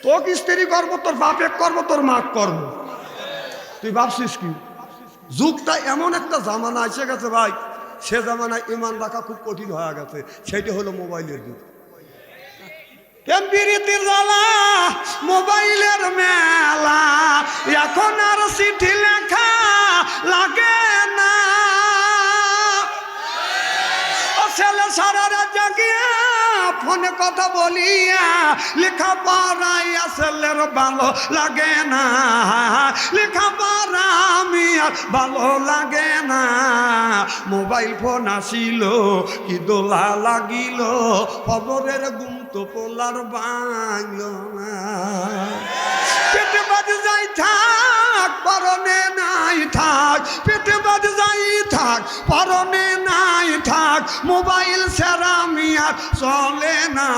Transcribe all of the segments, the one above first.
তোকে স্ত্রী করবো, তোর বাপে করবো, তোর মা করবো। তুই ভাবছিস কি? যুগটা এমন একটা জামানা এসে গেছে ভাই, সে জামানায় ইমান রাখা খুব কঠিন হয়ে গেছে। সেটি হলো মোবাইলের যুগ। প্রীতির জ্বালা, মোবাইলের মেলা, এখন আর চিঠি লেখা লাগে না। ছেলে সারা রাত জাগিয়া ফোনে কথা বলিয়া লেখা পড়াইয়া ছেলের ভালো লাগে না। লেখা পড়া আমি আর ভালো লাগে না। মোবাইল ফোন আসিল কি দোলা লাগিল, খবরের ঘুম তো পোলার ভাঙল না। পেটে বাদ যাই থাক, পরনে নাই থাক, পেটে বাদ যাই থাক, পরনে নাই থাক। মোবাইল সেরা মিয়ার চলে না,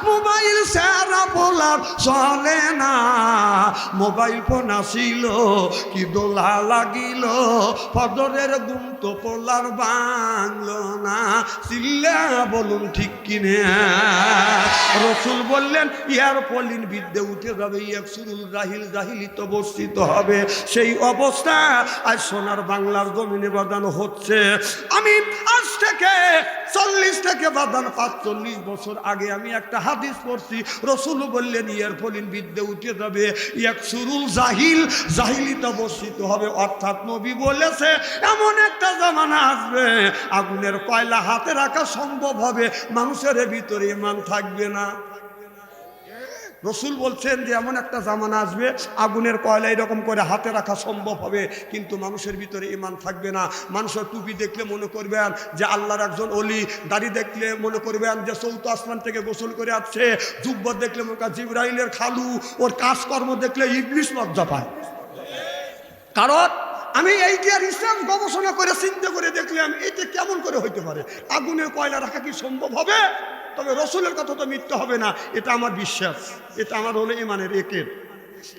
মোবাইল সেরা পোলার চলে না। মোবাইল ফোন আসিল কি দোলা লাগিল, ফজরের ঘুম তো পোলার ভাঙল না। চিল্লা বলুন ঠিক কিনে? রসুল বললেন ইয়ার পলিন বিদ্যে উঠে যাবে, ইয়াকসুরুল জাহিল, জাহিলিত বর্ষিত হবে। সেই অবস্থা আজ সোনার বাংলার জমিনে বাঁধানো হচ্ছে। আমি আজ থেকে 40 থেকে 45 বছর আগে আমি একটা হাদিস পড়ছি। রসুল বললেন ইয়ার পলিন বিদ্যে উঠে যাবে, ইয়াকসুরুল জাহিল, জাহিলিত বর্ষিত হবে। অর্থাৎ নবী বলেছে এমন একটা জামানা আসবে আগুনের কয়লা হাতে রাখা সম্ভব হবে, মানুষের ভিতরে ঈমান থাকবে না। রসুল বলছেন যে এমন একটা জামানা আসবে আগুনের কয়লা এরকম করে হাতে রাখা সম্ভব হবে, কিন্তু মানুষের ভিতরে ঈমান থাকবে না। মানুষের টুপি দেখলে মনে করবেন যে আল্লাহর একজন অলি, দাড়ি দেখলে মনে করবেন যে চৌথ আসমান থেকে গোসল করে আসছে, যুব্বত দেখলে মনে করেন জিবরাইলের খালু, ওর কাজকর্ম দেখলে ইবলিস লজ্জা পায়। কারণ আমি এইটা রিসার্চ গবেষণা করে চিন্তা করে দেখলাম এটা কেমন করে হইতে পারে, আগুনের কয়লা রাখা কি সম্ভব হবে? তবে রসুলের কথা তো মিথ্যে হবে না, এটা আমার বিশ্বাস, এটা আমার হলো ইমানের একের।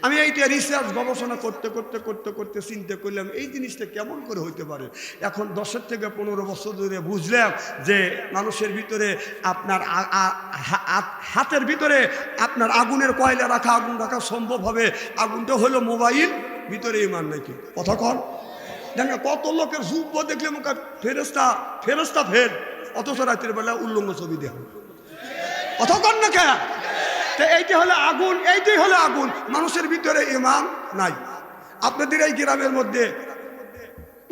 আমি এইটা রিসার্চ গবেষণা করতে করতে করতে করতে চিন্তা করলাম এই জিনিসটা কেমন করে হইতে পারে। এখন 10 থেকে 15 বছর ধরে বুঝলাম যে মানুষের ভিতরে আপনার হাতের ভিতরে আপনার আগুনের কয়লা রাখা, আগুন রাখা সম্ভব হবে। আগুনটা হলো মোবাইল, ভিতরে ঈমান নাকি? কথা কন দেখেন, কত লোকের যুব্ব দেখলে মুখে ফেরেস্তা ফেরেস্তা ফের, অথচ রাতের বেলা উল্লঙ্গ ছবি দেখ। কথা কন না কে? এইটি হলো আগুন, এইটাই হলো আগুন, মানুষের ভিতরে ঈমান নাই। আপনাদের এই গ্রামের মধ্যে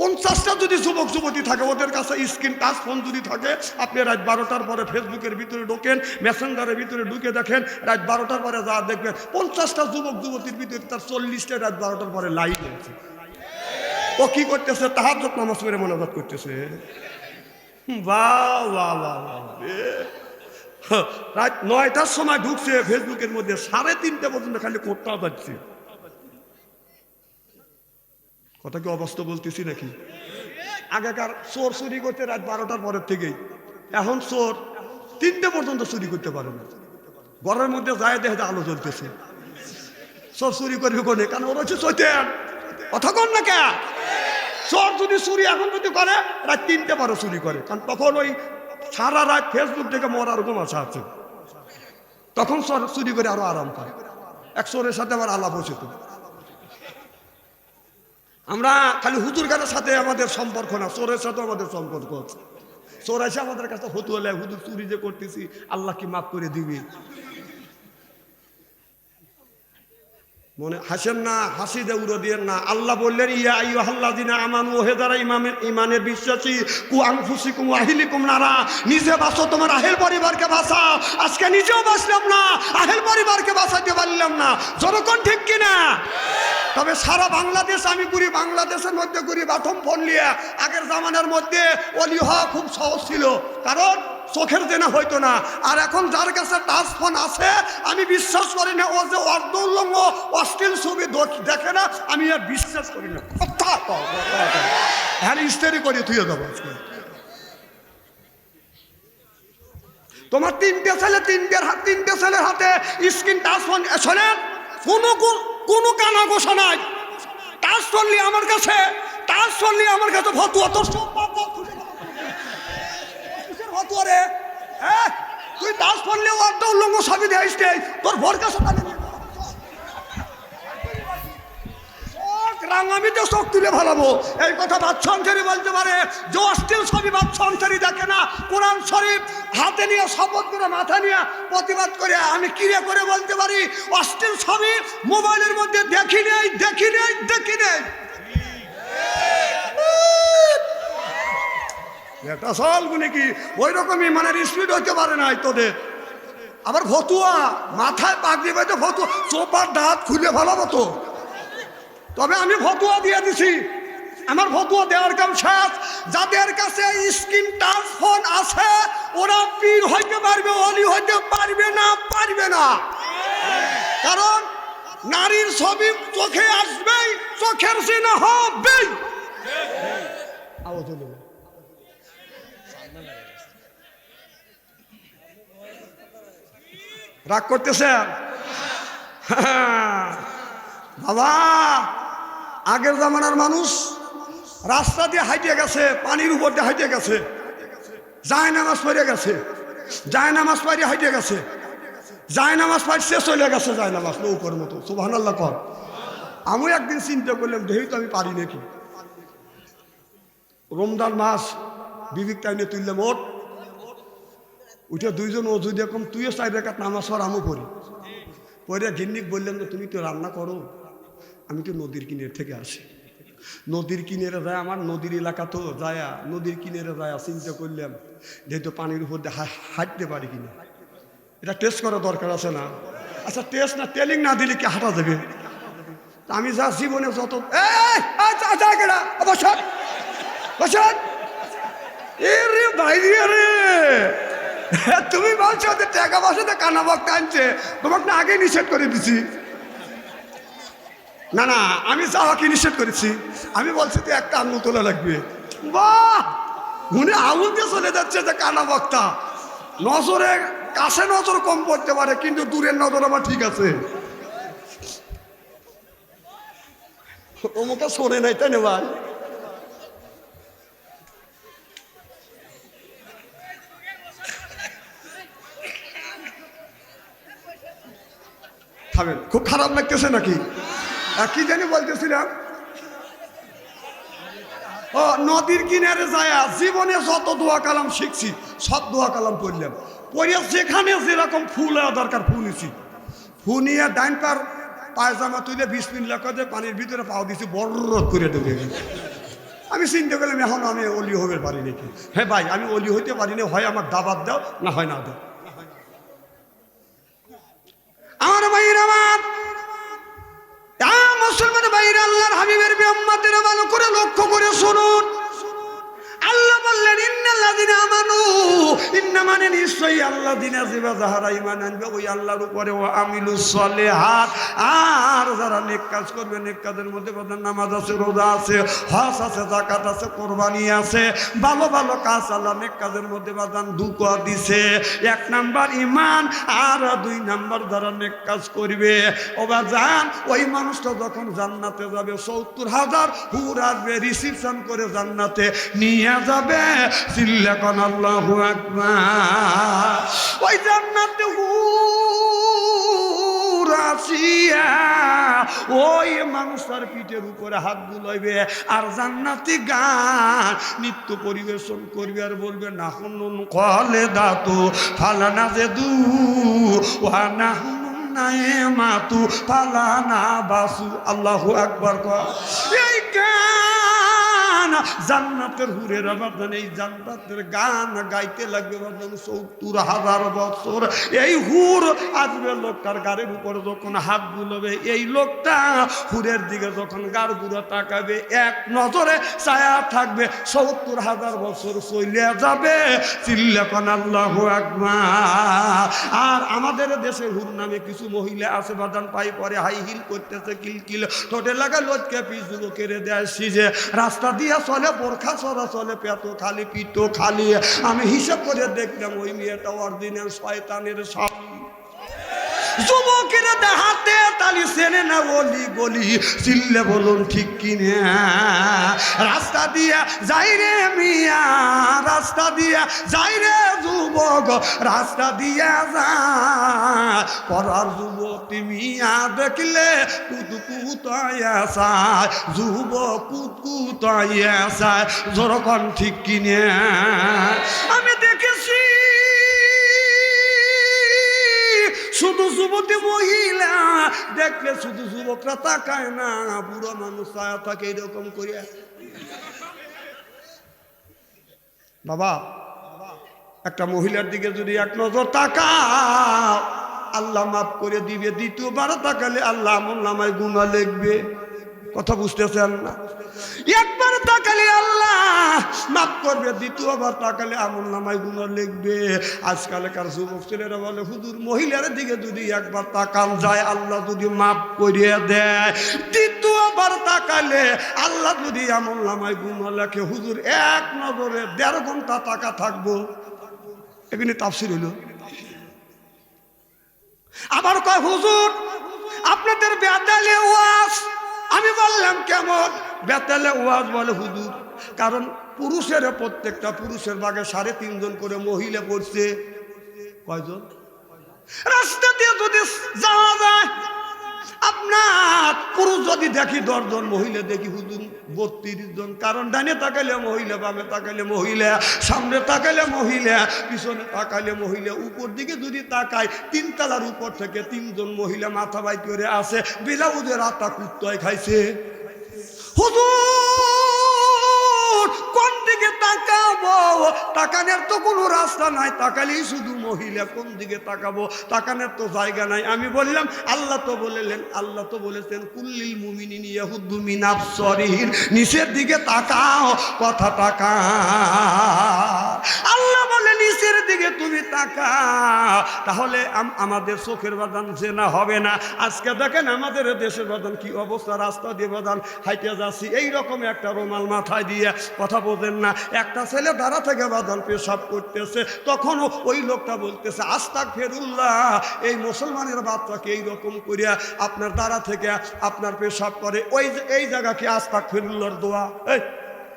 50টা যদি যুবক যুবতী থাকে, ওদের কাছে স্ক্রিন টাচ ফোন যদি থাকে, আপনি রাত 12টার পরে ফেসবুকের ভিতরে ঢোকেন, মেসেঞ্জারের ভিতরে ঢুকে দেখেন, রাত 12টার পরে যা দেখবেন 50টা যুবক যুবতীর ভিতরে তার 40টা রাত 12টার পরে লাইট আছে। ও কি করতেছে? তাহাজ্জুদ নামাজ পড়ে মোনাজাত করতেছে। বাহ বাহ বাহ বাহ। রাত 9টার সময় ঢুকছে ফেসবুকের মধ্যে, 3:30 পর্যন্ত খালি করতে যাচ্ছে। কথা কি অবস্থা বলতেছি নাকি? আগেকার চোর চুরি করতে রাত 12টার পরের থেকেই, এখন চোর 3টে পর্যন্ত চুরি করতে পারে না। ঘরের মধ্যে যায় দেখে আলো জ্বলতেছে, চোর চুরি করবে কোনে? কারণ ওরা হচ্ছে শয়তান। কথা কন না কে? চোর যদি চুরি এখন যদি করে রাত 3টে পরে চুরি করে, কারণ তখন ওই সারা রাত ফেসবুক থেকে মরার ঘুম আসা আছে, তখন চোর চুরি করে আরো আরাম পায়। এক চোরের সাথে আমার আলাপ হচ্ছে। তো আমরা খালি হুজুর গানের সাথে আমাদের সম্পর্ক না, চোরের সাথে আমাদের সম্পর্ক আছে। চোর এসে আমাদের কাছে ফতুয়া লেয়, হুজুর চুরি যে করতেছি আল্লাহ কি মাফ করে দিবি? মনে হাসেন না, হাসি দিয়ে উড়ো দিয়েন না। আল্লাহ বললেন ইয়া আইয়ুহাল্লাযিনা আমানু, হে যারা ঈমানের বিশ্বাসী, কু আনফুসিকুম ওয়া আহলিকুম নারা, নিজে বাঁচো, তোমার আহেল পরিবারকে বাঁচাও। আজকে নিজেও বাঁচলাম না, আহেল পরিবারকে বাঁচাতে পারলাম না। জনগণ ঠিক কিনা? তবে সারা বাংলাদেশ আমি ঘুরি, বাংলাদেশের মধ্যে ঘুরি বাথম ফোন নিয়ে। আগের জামানার মধ্যে অলি হওয়া খুব সহজ ছিল, কারণ চোখের দেনা হইতো না। আর এখন যার কাছে টাচ ফোন আছে, আমি বিশ্বাস করি না ও যে অর্ধ উল্লঙ্গ অশ্লীল ছবি দেখে না, আমি আর বিশ্বাস করি না। হ্যাঁ, ইস্তেরি করে তুই দেবো। তোমার 3টে ছেলে, 3টে ছেলের হাতে স্ক্রিন টাচ ফোন। শোনেন, কোনো কানা গোসা নাই। টাচ ফোন নিয়ে আমার কাছে, টাচ ফোন নিয়ে আমার কাছে ফতুয়া। তোর ফতুয়া রে, হ্যাঁ তুই দাস পড়লে অর্ধ উল্লঙ্গ ছবি দেখিস তোর ভোরকে সকালে আমি তো চোখ তুলে ভালাবো। এই কথা বাদশা আনসারী বলতে পারে যে অশ্লীল ছবি বাদশা আনসারী দেখে না, কোরআন শরীফ হাতে নিয়ে শপথ করে মাথা নিয়ে প্রতিবাদ করে আমি কিরে করে বলতে পারি অশ্লীল ছবি মোবাইলের মধ্যে দেখি নেই। এটা চলবো নাকি ওই রকমই মানে স্পিড হইতে পারে না তোদের। আবার ফতুয়া মাথায় পাগড়ি বেঁধে ফতুয়া চোপার দাঁত খুলে ভালাবো তো। তবে আমি ফতুয়া দিয়ে দিছি, আমার ফতুয়া দেওয়ার কাম শেষ। যাদের কাছে স্ক্রিন টাচ ফোন আছে ওরা পীর হইতে পারবে, অলি হইতে পারবে না। কারণ নারীর ছবি চোখে আসবেই, চোখের সিনা হবেই। রাগ করতেছেন বাবা? আগের জামানার মানুষ রাস্তা দিয়ে হাইটে গেছে, পানির উপর দিয়ে হাইটে গেছে, যায় নামাজ পড়ে গেছে, যায় নামাজ পড়ে হাইটে গেছে, যায় নামাজ পড়ছে চলে গেছে, যায় নামাজ নৌকর মতো। সুবহানাল্লাহ কর। আমি একদিন চিন্তা করলাম দেখি তো আমি পারি নাকি। রমজান মাস বিবিক টাইমে তুললাম ওঠ উঠে দুইজন অজু দেখুন তুইও 4 রাকাত নামাজ পড় আমও পড়ি। পরে গিন্নিক বললেন যে তুমি তো রান্না করো, আমি তো নদীর কিনারে থেকে আসি। নদীর কিনারে যায়, আমার নদীর এলাকা তো যায়, নদীর কিনারে যায় চিন্তা করলাম যেহেতু পানির উপর দিয়ে হাঁটতে পারি কিনা, এটা টেস্ট করা দরকার আছে না? আচ্ছা টেস্ট না টেলিং না দিলে কি হাঁটা যাবে? আমি যা জীবনে যত তুমি বলছো যে টাকা পয়সাতে কানা বক্তা আনছে, তোমাকে না আগে নিষেধ করে দিছি। না আমি যাওয়াকে নিষেধ করেছি। আমি বলছি তো একটা আন্ন তোলা লাগবে। বাহ, মনে আঙুল দিয়ে চলে যাচ্ছে যে কানা বক্তা। নজরে কাছে নজর কম পড়তে পারে কিন্তু দূরের নজর আমার ঠিক আছে। ওমুকে শোনে নাই তাই না ভাই? খাবেন খুব খারাপ লাগতেছে নাকি? কি জানি বলতেছিলাম, ও নদীর কিনারে যায় জীবনে যত দোয়া কালাম শিখছি সব দোয়া কালাম পড়লাম। পড়ে যেখানে যেরকম ফুল হওয়া দরকার ফুলেছি, ফুনিয়ে ডাইন পার পায়জামা তুলে 20 মিনিট লেখা পানির ভিতরে পাও দিয়েছি, বড় করে ডুবে গেল। আমি চিন্তা করলাম এখন আমি অলি হতে পারি নাকি। হ্যাঁ ভাই, আমি অলি হইতে পারি না, হয় আমার দাবাত দাও না হয় না দাও। আমার ভাইরা, আমার মুসলমান ভাইরা, আল্লাহর হাবিবের উম্মতেরা ভালো করে লক্ষ্য করে শুনুন। আল্লাহ বললেন ইন্নাল্লাযিনা আমানু, ইন্না মানে নিশ্চয়ই আল্লাযিনা যারা ঈমান আনবে ওই আল্লাহর উপরে, ও আমিলুস সলিহাত, আর যারা নেক কাজ করবে, নেক কাজের মধ্যে নামাজ আছে, রোজা আছে, হজ আছে, যাকাত আছে, কুরবানি আছে, ভালো ভালো কাজ আল্লাহ নেক কাজের মধ্যে বাদান দুকা দিছে। 1 নাম্বার ঈমান, আর 2 নাম্বার যারা নেক কাজ করবে ও বাজান ওই মানুষটা যখন জান্নাতে যাবে 70,000 হুর আসবে রিসিপশন করে জান্নাতে নিয়ে যাবে। চিল্লাকান আল্লাহু আকবার। ওই জান্নাতে হুর আসিয়া ওই মানুষটার পিঠের উপরে হাত বুলাইবে আর জান্নাতি গান নৃত্য পরিবেশন করবে আর বলবে নাহুন কলে দাতু ফালানা জেদু ওয়া নাহুন নাইমাতু ফালানা বাসু। আল্লাহু আকবার। এই গান জান্নাতের হুরের বাদান, এই জান্নাতের গান গাইতে লাগবে বাদান 70,000 বছর। এই হুর আসবে লোকটার গাড়ির উপরে যখন হাত বুলাবে, এই লোকটা হুরের দিকে যখন গাড় গুঁড়া তাকাবে এক নজরে ছায়া থাকবে, 70,000 বছর চলে যাবে। চিল্লাকান আল্লাহু আকবার। আর আমাদের দেশে হুর নামে কিছু মহিলা আছে বাদান, পাই পরে হাই হিল করতেছে, কিলকিল ঠোঁটে লাগা লটকে পিছু কেড়ে দেয় সিজে, রাস্তা দিয়ে চলে, বোরখা ছড়া চলে, পেট খালি পিঠ খালি। আমি হিসাব করে দেখলাম ওই মেয়েটা অরিজিনাল শয়তানের স্বামী। যুবকেরা হাতে আলী চেনে না অলি গলি, চিল্লে বলুন ঠিক কিনা। রাস্তা দিয়া যাই রে মিয়া, রাস্তা দিয়া যাই রে যুবক, রাস্তা দিয়া যায় পরার যুবতী মিয়া দেখলে কুতকুতায়া চায়, যুবক কুতকুতায়া চায়, যখন ঠিক কিনে। আমি দেখেছি শুধু যুবতী মহিলা দেখলে শুধু যুবকরা তাকায় না, বুড়ো মানুষ ছায়া থাকে এরকম করিয়া। বাবা একটা মহিলার দিকে যদি এক নজর তাকাও আল্লাহ মাফ করে দিবে, দ্বিতীয়বার তাকালে আল্লাহ আমলনামায় গুনাহ লিখবে। কথা বুঝতেছেন না? একবার তাকালে আল্লাহ মাফ করবে, দ্বিতীয়বার তাকালে আমলনামায় গুনাহ লিখবে। আজকালকার যুবক ছেলেরা বলে হুজুর মহিলার দিকে যদি একবার তাকান যায় আল্লাহ যদি মাফ করিয়ে দেয়, দ্বিতীয়বার তাকালে আল্লাহ যদি আমলনামায় গুনাহ লেখে। হুজুর এক নজরে ১.৫ ঘন্টা তাকা থাকবো, এখানে তাফসীর হলো। আবার কয় হুজুর আপনাদের বেতালে ওয়াজ। আমি বললাম কেমন বেতালে ওয়াজ? বলে হুজুর কারণ পুরুষের প্রত্যেকটা পুরুষের ভাগে ৩.৫ জন করে মহিলা পড়ছে। কয়জন? রাস্তা দিয়ে যদি যাওয়া যায় আপনার পুরুষ যদি দেখি ১০ জন, মহিলা দেখি হুজুর ৩২ জন। কারণ ডানে তাকাইলে মহিলা, বামে তাকাইলে মহিলা, সামনে তাকাইলে মহিলা, পিছনে তাকাইলে মহিলা। উপর দিকে যদি তাকাই ৩ তলার উপর থেকে ৩ জন মহিলা মাথা বাই করে আসে, ব্লাউজের আটা কুত্তায় খাইছে। হুজুর কোন দিকে তাকাবো? তাকানোর তো কোনো রাস্তা নাই, তাকালেই শুধু মহিলা। কোন দিকে তাকাবো? তাকানোর তো জায়গা নাই। আমি বললাম আল্লাহ তো বলেলেন, আল্লাহ তো বলেছেন কুল্লিল মুমিনিনা ইয়াহুদ্দু মিন আবসারিহিম, নিচের দিকে তাকাও। কথা তাকা, আল্লাহ বলে নিচের দিকে তুমি তাকাও, তাহলে আমাদের চোখের বাদান জেনা হবে না। আজকে দেখেন আমাদের দেশের বাদান কি অবস্থা, রাস্তা দিয়ে বাদান হাইটে যাচ্ছি এইরকম একটা রুমাল মাথায় দিয়ে, কথা বোঝেন না। একটা ছেলে দাঁড়া থেকে বাদান পেশাব করতেছে, তখনও ওই লোকটা বলতেছে আস্তাগফিরুল্লাহ। এই মুসলমানের বাচ্চাকে এইরকম করিয়া আপনার দাঁড়া থেকে আপনার পেশাব করে, ওই এই জায়গাকে আস্তাগফিরুল্লাহর দোয়া, এই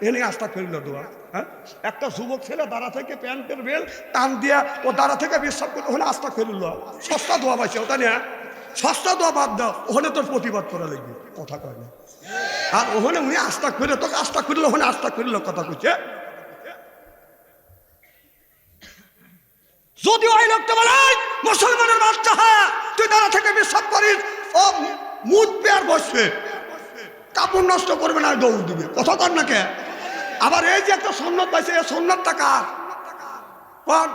এনে আস্তাগফিরুল্লাহর দোয়া। হ্যাঁ, একটা যুবক ছেলে দাঁড়া থেকে প্যান্টের বেল টান দিয়া ও দাঁড়া থেকে পেশাব করতে, ওখানে আস্তাগফিরুল্লাহ সস্তা দোয়া পাইছে। ওটা নিয়ে সস্তা দোয়া বাদ দাও, ওখানে তোর প্রতিবাদ করা লাগবে। কথা কয় না। আর ওখানে উনি আস্তাগফিরুল্লাহ, তোকে আস্তাগফিরুল্লাহ, ওখানে আস্তাগফিরুল্লাহ কথা কইছে। যদি ওই লোকটা বলে মুসলমানের বাচ্চা, হ্যাঁ তুই দাঁড়া থেকে পেশাব করিস, ও মুখ পেয়ার বসবে, কাপড় নষ্ট করবে না, দৌড় দিবে। কথা কর না কে? আবার এই যে একটা সুন্নাত পাইছে, এই সুন্নাতটা কার? কোন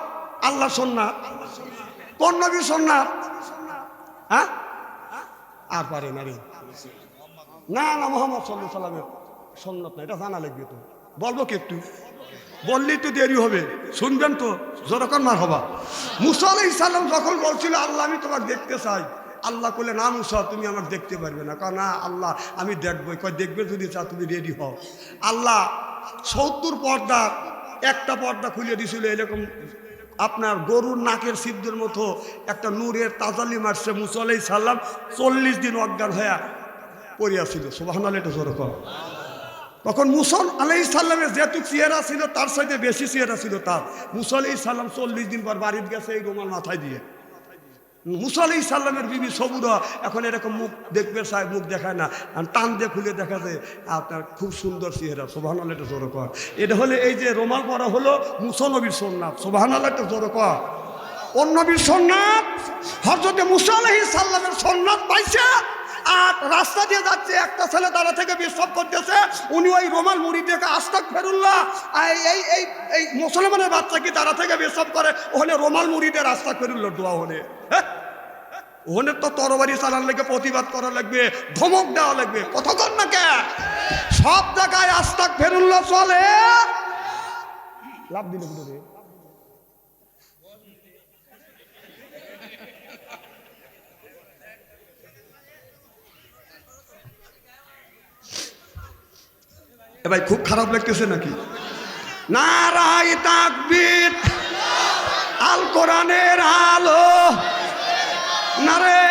আল্লাহ সুন্নাত? কোন নবীর সুন্নাত? হ্যাঁ আর পারে না রে, না না মোহাম্মদ সাল্লাল্লাহু আলাইহি সাল্লামের সুন্নাত না, এটা জানা লাগবে। তো বলবো কি একটু? বললেই তো দেরি হবে, শুনবেন তো যতক্ষণ মার হবা। মুসা আলাইহিস সালাম যখন বলছিল আল্লাহ আমি তোমাকে দেখতে চাই, আল্লাহ বলে না মুসা তুমি আমাকে দেখতে পারবে না। কারণ না আল্লাহ আমি দেখবো। কয় দেখবে যদি চা তুমি রেডি হও। আল্লাহ ৭০ পর্দা একটা পর্দা খুলে দিছিল, এরকম আপনার গরুর নাকের সিদ্ধের মতো একটা নূরের তাজালি মারছে। মুসা আলাইহিস সালাম ৪০ দিন অজ্ঞান হয়ে পড়িয়াছিল। সুবহানাল্লাহ, এটা জোরে কর। তখন মুসা আলাইহিস সালামের যেটুক চেহারা ছিল তার সাথে বেশি চেহারা ছিল তার। মুসা আলাইহিস সালাম ৪০ দিন পর বাড়িতে গেছে এই রুমাল মাথায় দিয়ে। মুসা আলাইহিস সালামের বিবি সবুরা এখন এরকম মুখ দেখবে সাহেব, মুখ দেখায় না, টান দিয়ে খুলে দেখা যায় আপনার খুব সুন্দর চেহারা। সুবহানাল্লাহ, এটা জোরে কর। এটা হলে এই যে রুমাল পরা হলো মুসা নবীর সুন্নাত। সুবহানাল্লাহ, এটা জোরে কর। কোন নবীর সুন্নাত? হযরত মুসা আলাইহিস সালামের সুন্নাত পাইছে। আর রাস্তা দিয়ে যাচ্ছে, একটা ছেলে দাঁড়া থেকে পেশাব করতেছে, উনি ওই রুমাল মুড়ি দেখে আস্তাগফিরুল্লাহ। এই এই এই মুসলমানের বাচ্চা কি দাঁড়া থেকে পেশাব করে, ওখানে রুমাল মুড়ি দিয়ে আস্তাগফিরুল্লাহ দোয়া হলে, ওখানে তো তরবারি চালান লাগবে, প্রতিবাদ করা লাগবে, ধমক দেওয়া লাগবে। কথা কর না কে? সব জায়গায় আস্তাগফিরুল্লাহ চলে। লাভ দিলে রে ভাই, খুব খারাপ লাগতেছে নাকি? নারায়ে তাকবীর, আল কোরআনের আলো, নারে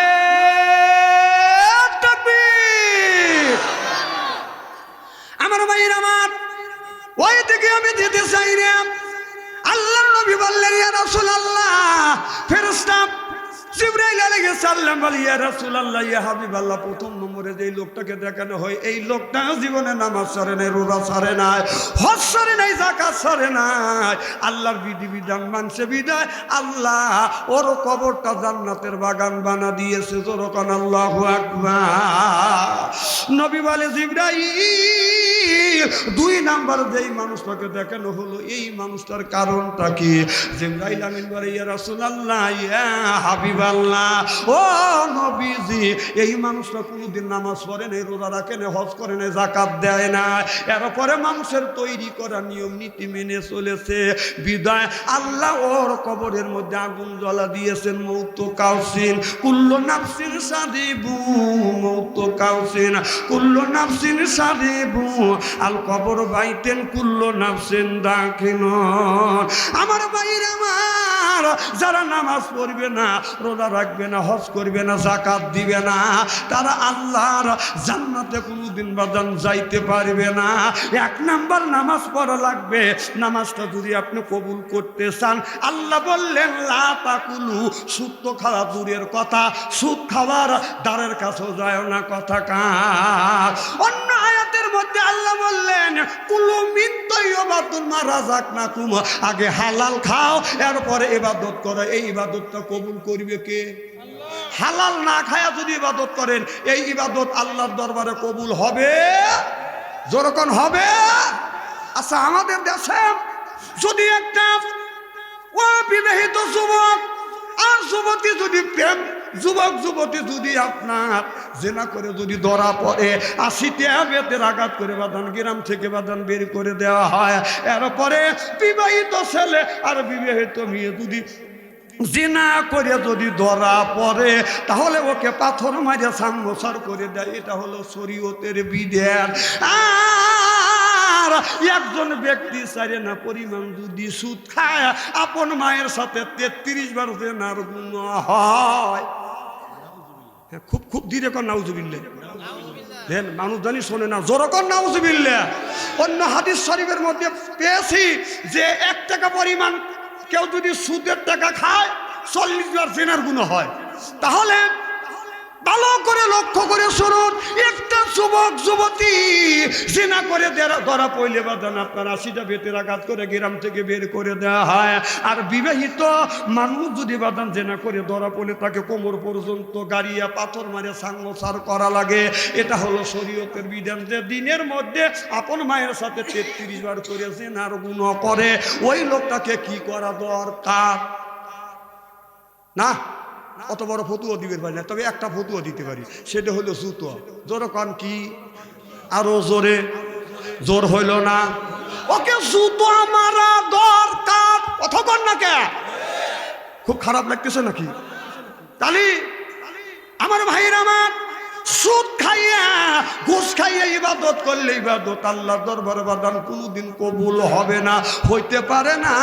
সাল্লাম বলি ইয়া রাসূলুল্লাহ ইয়া হাবিবাল্লাহ, প্রথম নম্বরে যেই লোকটাকে দেখানো হয় এই লোকটা জীবনে নামাজ ছাড়ে নাই, রোজা ছাড়ে নাই, হজ ছাড়ে নাই, যাকাত ছাড়ে নাই, আল্লাহর বিধিবিধান মানছে বিদায় আল্লাহ ওর কবরটা জান্নাতের বাগান বানা দিয়েছে। যখন আল্লাহু আকবার। নবী বলে জিবরাইল, দুই নাম্বার যেই মানুষটাকে দেখানো হলো এই মানুষটার কারণটা কি? জিবরাইল আমিন বলে ইয়া রাসূলুল্লাহ ইয়া হাবিবাল্লাহ, ও নবীজি, এই মানুষটা কোনোদিন নামাজ পড়ে নাই, রোজা রাখে না, হজ করে না, যাকাত দেয় না, এরপরে মানুষের তৈরি করা নিয়ম নীতি মেনে চলেছে বিদায় আল্লাহ ওর কবরের মধ্যে আগুন জ্বালা দিয়েছেন। মৌত কাউসিন কুল্লু নাফসিন সাদিবু, মৌত কাউসিন কুল্লু নাফসিন সাদিবু, আল কবর বাইতেন কুল্লু নাফসিন দাখিলুন। আমার ভাইরা আমার, যারা নামাজ পড়বে না, রোজা রাখবে না, হজ করবে না, যাকাত দিবে না, তারা আল্লাহর জান্নাতে কোনোদিন বাজান যাইতে পারবে না। এক নাম্বার নামাজ পড়া লাগবে। নামাজটা যদি আপনি কবুল করতে চান, আল্লাহ বললেন লা তাকুলু, সুদ তো খাওয়া দূরের কথা, সুদ খাওয়ার দ্বারের কাছেও যায় না, কথা কার। অন্য আয়াতের মধ্যে আল্লাহ বললেন কুলু মিন তাইয়্যিবাতিন মা রাযাকনাকুম, আগে হালাল খাও এরপরে ইবাদত করো। এই ইবাদতটা কবুল করবে কে? হালাল না খায়া যদি ইবাদত করেন, এই ইবাদত আল্লাহর দরবারে কবুল হবে? যখন হবে। আচ্ছা, আমাদের দেশে যদি একটা অবিবাহিত যুবক আর যুবতী যদি প্রেম, যুবক যুবতী যদি আপনার জেনা করে যদি ধরা পড়ে, ৮০টা বেতের আঘাত করে বাদান গ্রাম থেকে বাদান বের করে দেওয়া হয়, এরপরে বিবাহিত ছেলে আর বিবাহিত মেয়ে যদি জিনা করে যদি ধরা পড়ে, তাহলে ওকে পাথর মারে সাংঘার করে দেয়। এটা হলো শরীয়তের বিধান। আর একজন ব্যক্তি চারে না পরিমাণ যদি সুদ খায়, আপন মায়ের সাথে ৩৩ বার জেনার গুনাহ হয়। খুব খুব ধীরে কর নাউজুবিল্লাহ। মানুষ জানি শোনে না, জোর কর নাউজুবিল্লাহ। অন্য হাদিস শরীফের মধ্যে পেয়েছি যে ১ টাকা পরিমাণ কেউ যদি সুদের টাকা খায় ৪০ বার জেনার গুনাহ হয়। তাহলে ভালো করে লক্ষ্য করে শুনুন, একটা যুবক যুবতী জিনা করে ধরা পড়লে বাদান আপনার ৮০টা বেতের আঘাত করে গ্রাম থেকে বের করে দেওয়া হয়। আর বিবাহিত মানুষ যদি বাদান জিনা করে ধরা পড়লে তাকে কোমর পর্যন্ত গাড়িয়া পাথর মারে সাংঘার করা লাগে। এটা হলো শরীয়তের বিধান যে দিনের মধ্যে আপন মায়ের সাথে ৩৩ বার করে জিনার গুনাহ করে, ওই লোকটাকে কি করা দরকার? না অত বড় ফতুয়া দিতে পারি না, তবে একটা ফতুয়া দিতে পারি, সেটা হলো জুতো। জোরে কান কি? আরো জোরে। জোর হইল না। ওকে জুতো মারা দরকার। অথবা না কে? খুব খারাপ লাগতেছে নাকি? তাহলে আমার ভাইরা আমার, সুদ খাইয়া ঘুষ খাইয়া ইবাদত করলে ইবাদত আল্লাহর দরবারে বাদান কোনোদিন কবুল হবে না, হইতে পারে না।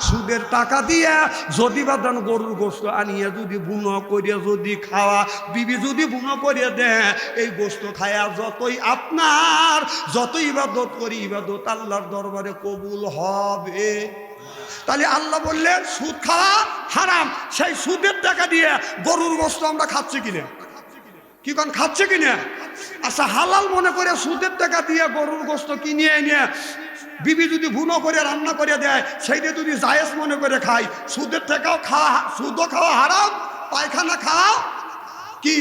সুদের টাকা দিয়া যদি বাদান গরুর গোশত আনিয়া যদি বুনো করিয়া যদি খাওয়া, বিবি যদি বুনো করিয়া দেয়, এই গোশত খায়া যতই আপনার যত ইবাদত করি, ইবাদত আল্লাহর দরবারে কবুল হবে। তাহলে আল্লাহ বললেন সুদ খাওয়া হারাম। সেই সুদের টাকা দিয়ে গরুর গোশত আমরা খাচ্ছি কিনা? কি কোন খাচ্ছে কিনা? আচ্ছা, হালাল মনে করে সুদের টাকা দিয়ে গরুর গোশত কিনে এনে বিবি যদি ভুনো করে রান্না করে দেয়, সেইটা যদি জায়েজ মনে করে খাই, সুদের টাকাও খাওয়া, সুদও খাওয়া হারাম, পায়খানা খাওয়া কি?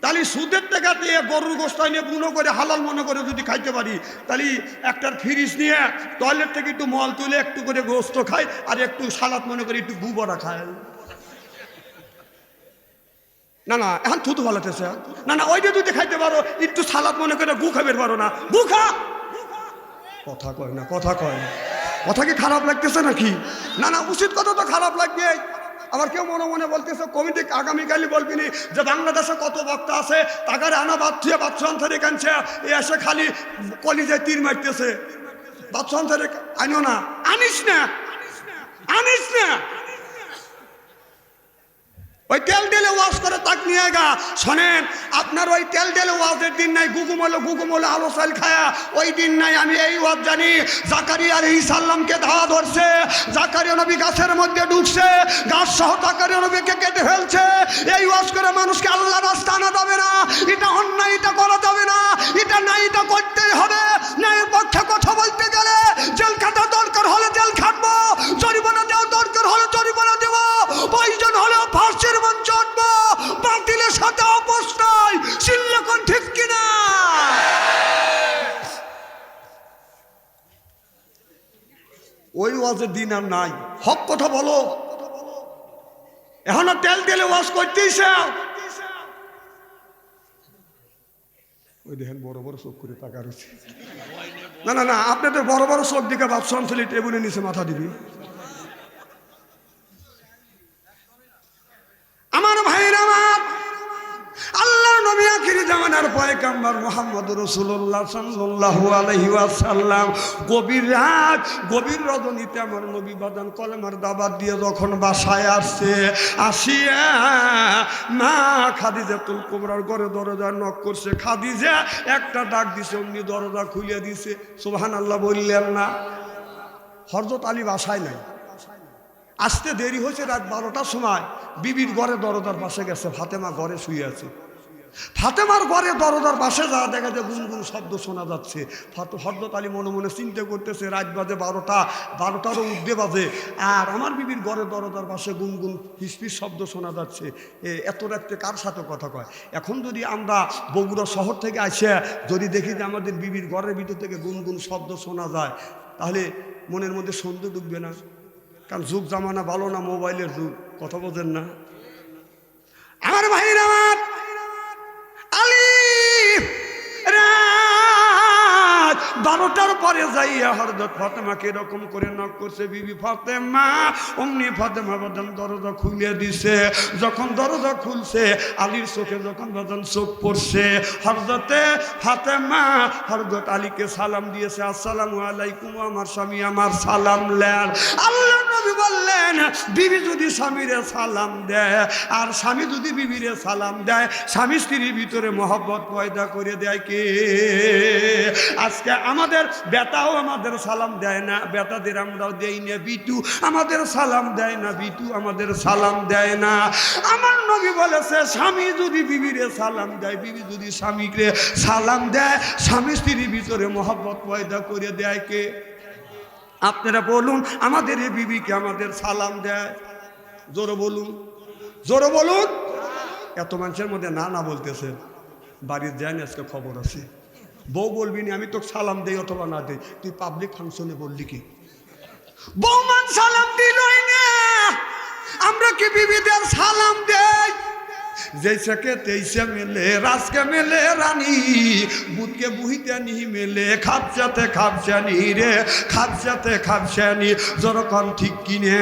তাহলে সুদের টাকা দিয়ে গরুর গোশত নিয়ে বুনো করে হালাল মনে করে যদি খাইতে পারি, তাহলে একটার ফ্রিজ নিয়ে টয়লেট থেকে একটু মল তুলে একটু করে গোশত খাই, আর একটু সালাদ মনে করে একটু গুবরা খায়। না না, এখন থুতু ভালোতেছে। না না, ওইটা তুই খাইতে পারো, একটু সালাদ মনে করে গু খাইতে পারো না, গু খা। কথা কয় না, কথা কয় না। কথা কি খারাপ লাগতেছে নাকি? না না, উচিত কথা তো খারাপ লাগবে। আবার কেউ মনে মনে বলতেছে কমিটি আগামীকালই বলবিনি যে বাংলাদেশে কত বক্তা আছে, টাকার আনা বাচ্চা বাচ্চান্তরে কানছে, এসে খালি কলিজায় তীর মারতেছে। বাচ্চান্তরে আনিও না, আনিস না, আনিস না। ওই তেল ঢেলে ওয়াজ করে তাক নিয়ে গা। শোনেন, আপনার ওই তেল ঢেলে ওয়াজের দিন নাই, গুগুমলে আলো চাল খায়া ওই দিন নাই। আমি এই ওয়াজ জানি, জাকারিয়া আলাইহিস সালামকে ধাওয়া ধরছে, জাকারিয়া নবী গাছের মধ্যে ঢুকছে, গাছ সহ জাকারিয়া নবীকে কেটে ফেলছে। এই ওয়াজ করে মানুষকে আল্লাহর রাস্তা আনা যাবে না, এটা অন্যায়, এটা করা যাবে না, এটা নাই, এটা করতেই হবে। ন্যায়ের পক্ষে কথা বলতে গেলে জেল খাটা দরকার হলে জেল খাটবো, জরিমানা দেওয়া দরকার হলে জরিমানা দেব, প্রয়োজন হলে ফাঁসির মঞ্চ উঠবো। বাতিলের সাথে আপোষ নাই, চিল্লাকন ঠিক কিনা? ওই ওয়াজের দিন আর নাই। হক কথা বলো, এখনো তেল তেলে ওয়াজ করতেইছে। ওই দেখেন বড় বড় চোখ করে টাকা রয়েছে। না না না, আপনাদের বড় বড় চোখ দিকে ভাবছিলাম ছেলে টেবিলের নিচে মাথা দিবি। আমার ভাইরা, আমার আল্লাহর নবী আখিরি জামানার পয়গম্বর মুহাম্মদ রাসূলুল্লাহ সাল্লাল্লাহু আলাইহি ওয়াসাল্লাম গভীর রাত, গভীর রজনীতে আমার নবী বাদান কলেমার দাওয়াত দিয়ে যখন বাসায় আসছে, আসিয়া মা খাদিজাতুল কুবরার ঘরে দরজা নক করছে। খাদিজা একটা ডাক দিছে, অমনি দরজা খুলে দিছে। সুবহানাল্লাহ বললেন না? হযরত আলী বাসায় নাই, আসতে দেরি হয়েছে রাত 12টার সময়। বিবির ঘরে দরজার পাশে গেছে, ফাতেমা ঘরে শুয়ে আছে। ফাতেমার ঘরে দরজার পাশে যা দেখা যায় গুনগুন শব্দ শোনা যাচ্ছে। হযরত আলী মনে মনে চিন্তা করতেছে, রাত বাজে 12টা, 12টারও ঊর্ধ্বে বাজে, আর আমার বিবির ঘরে দরজার পাশে গুনগুন হিসপিস শব্দ শোনা যাচ্ছে। এত রাত্রে কার সাথে কথা কয়? এখন যদি আমরা বগুড়া শহর থেকে আসে যদি দেখি যে আমাদের বিবির ঘরের ভিতর থেকে গুনগুন শব্দ শোনা যায়, তাহলে মনের মধ্যে সন্দেহ ঢুকবে না? কারণ যুগ জামানা ভালো না, মোবাইলের যুগ, কথা বোঝেন না? আমার ভাইরা, আমার আলী রাত 12টার পরে যাইয়া হযরত ফাতেমাকে এরকম করে নক করছে, বিবি ফাতেমা। অমনি ফাতেমা বাদান দরজা খুলে দিছে। যখন দরজা খুলছে, আলীর চোখে যখন বাদান চোখ পড়ছে, হযরতে ফাতেমা হযরত আলীকে সালাম দিয়েছে, আসসালামু আলাইকুম আমার স্বামী, আমার সালাম লেন। আল্লাহ নবী বললেন, বিবি যদি স্বামীরে সালাম দেয় আর স্বামী যদি বিবিরে সালাম দেয়, স্বামী স্ত্রীর ভিতরে মহব্বত পয়দা করে দেয় কে? আজকে আমাদের বেটাও আমাদের সালাম দেয় না, বেটাদের আমরাও দেই না। বিটু আমাদের সালাম দেয় না, বিটু আমাদের সালাম দেয় না। আমার নবী বলেছে, স্বামী যদি বিবিরে সালাম দেয়, বিবি যদি স্বামীকে সালাম দেয়, স্বামী স্ত্রীর ভিতরে মহব্বত পয়দা করে দেয় কে? আপনারা বলুন, আমাদের এই বিবিকে আমাদের সালাম দেয়? জোরে বলুন, জোরে বলুন। এত মানুষের মধ্যে না না বলতেছেন, বাড়ির যায়নি, আজকে খবর আছে। বউ বলবি না আমি তো সালাম দেই অথবা না দেই, তুই পাবলিক ফাংশনে বললি কি? বৌমান সালাম দিলই না, আমরা কি বিবিদের সালাম দেই? जैसे तैसे मिले रास के मिले रानी बुध के बुहिते नहीं मिले खापसाते खापसानी रे खापसाते खापसानी जरकन ठीक किने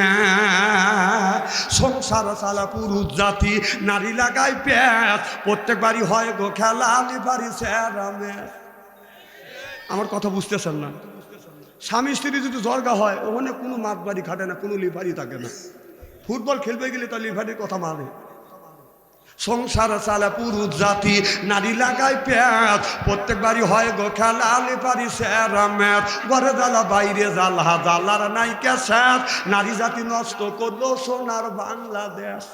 संसार साला पुरुष जाति नारी लागाय पेट प्रत्येक बारी হয় গো খেলা আলি বাড়ি সেরামে আমার কথা বুঝতেছেন না স্বামী স্ত্রী যদি জর্গা হয় ওখানে কোনো মাত বাড়ি খাটে না কোনো লিভারি থাকে না ফুটবল খেলবে গেলে তো লিভারির কথা মানে সংসার চালা পুরুষ জাতি নারী লাগায় পেট প্রত্যেক বাড়ি হয় গো খেলা আলি পারি সেরামেট ঘরে জ্বালা বাইরে জ্বালা জ্বালার নাই কেসাত নারী জাতি নষ্ট করলো সোনার বাংলাদেশ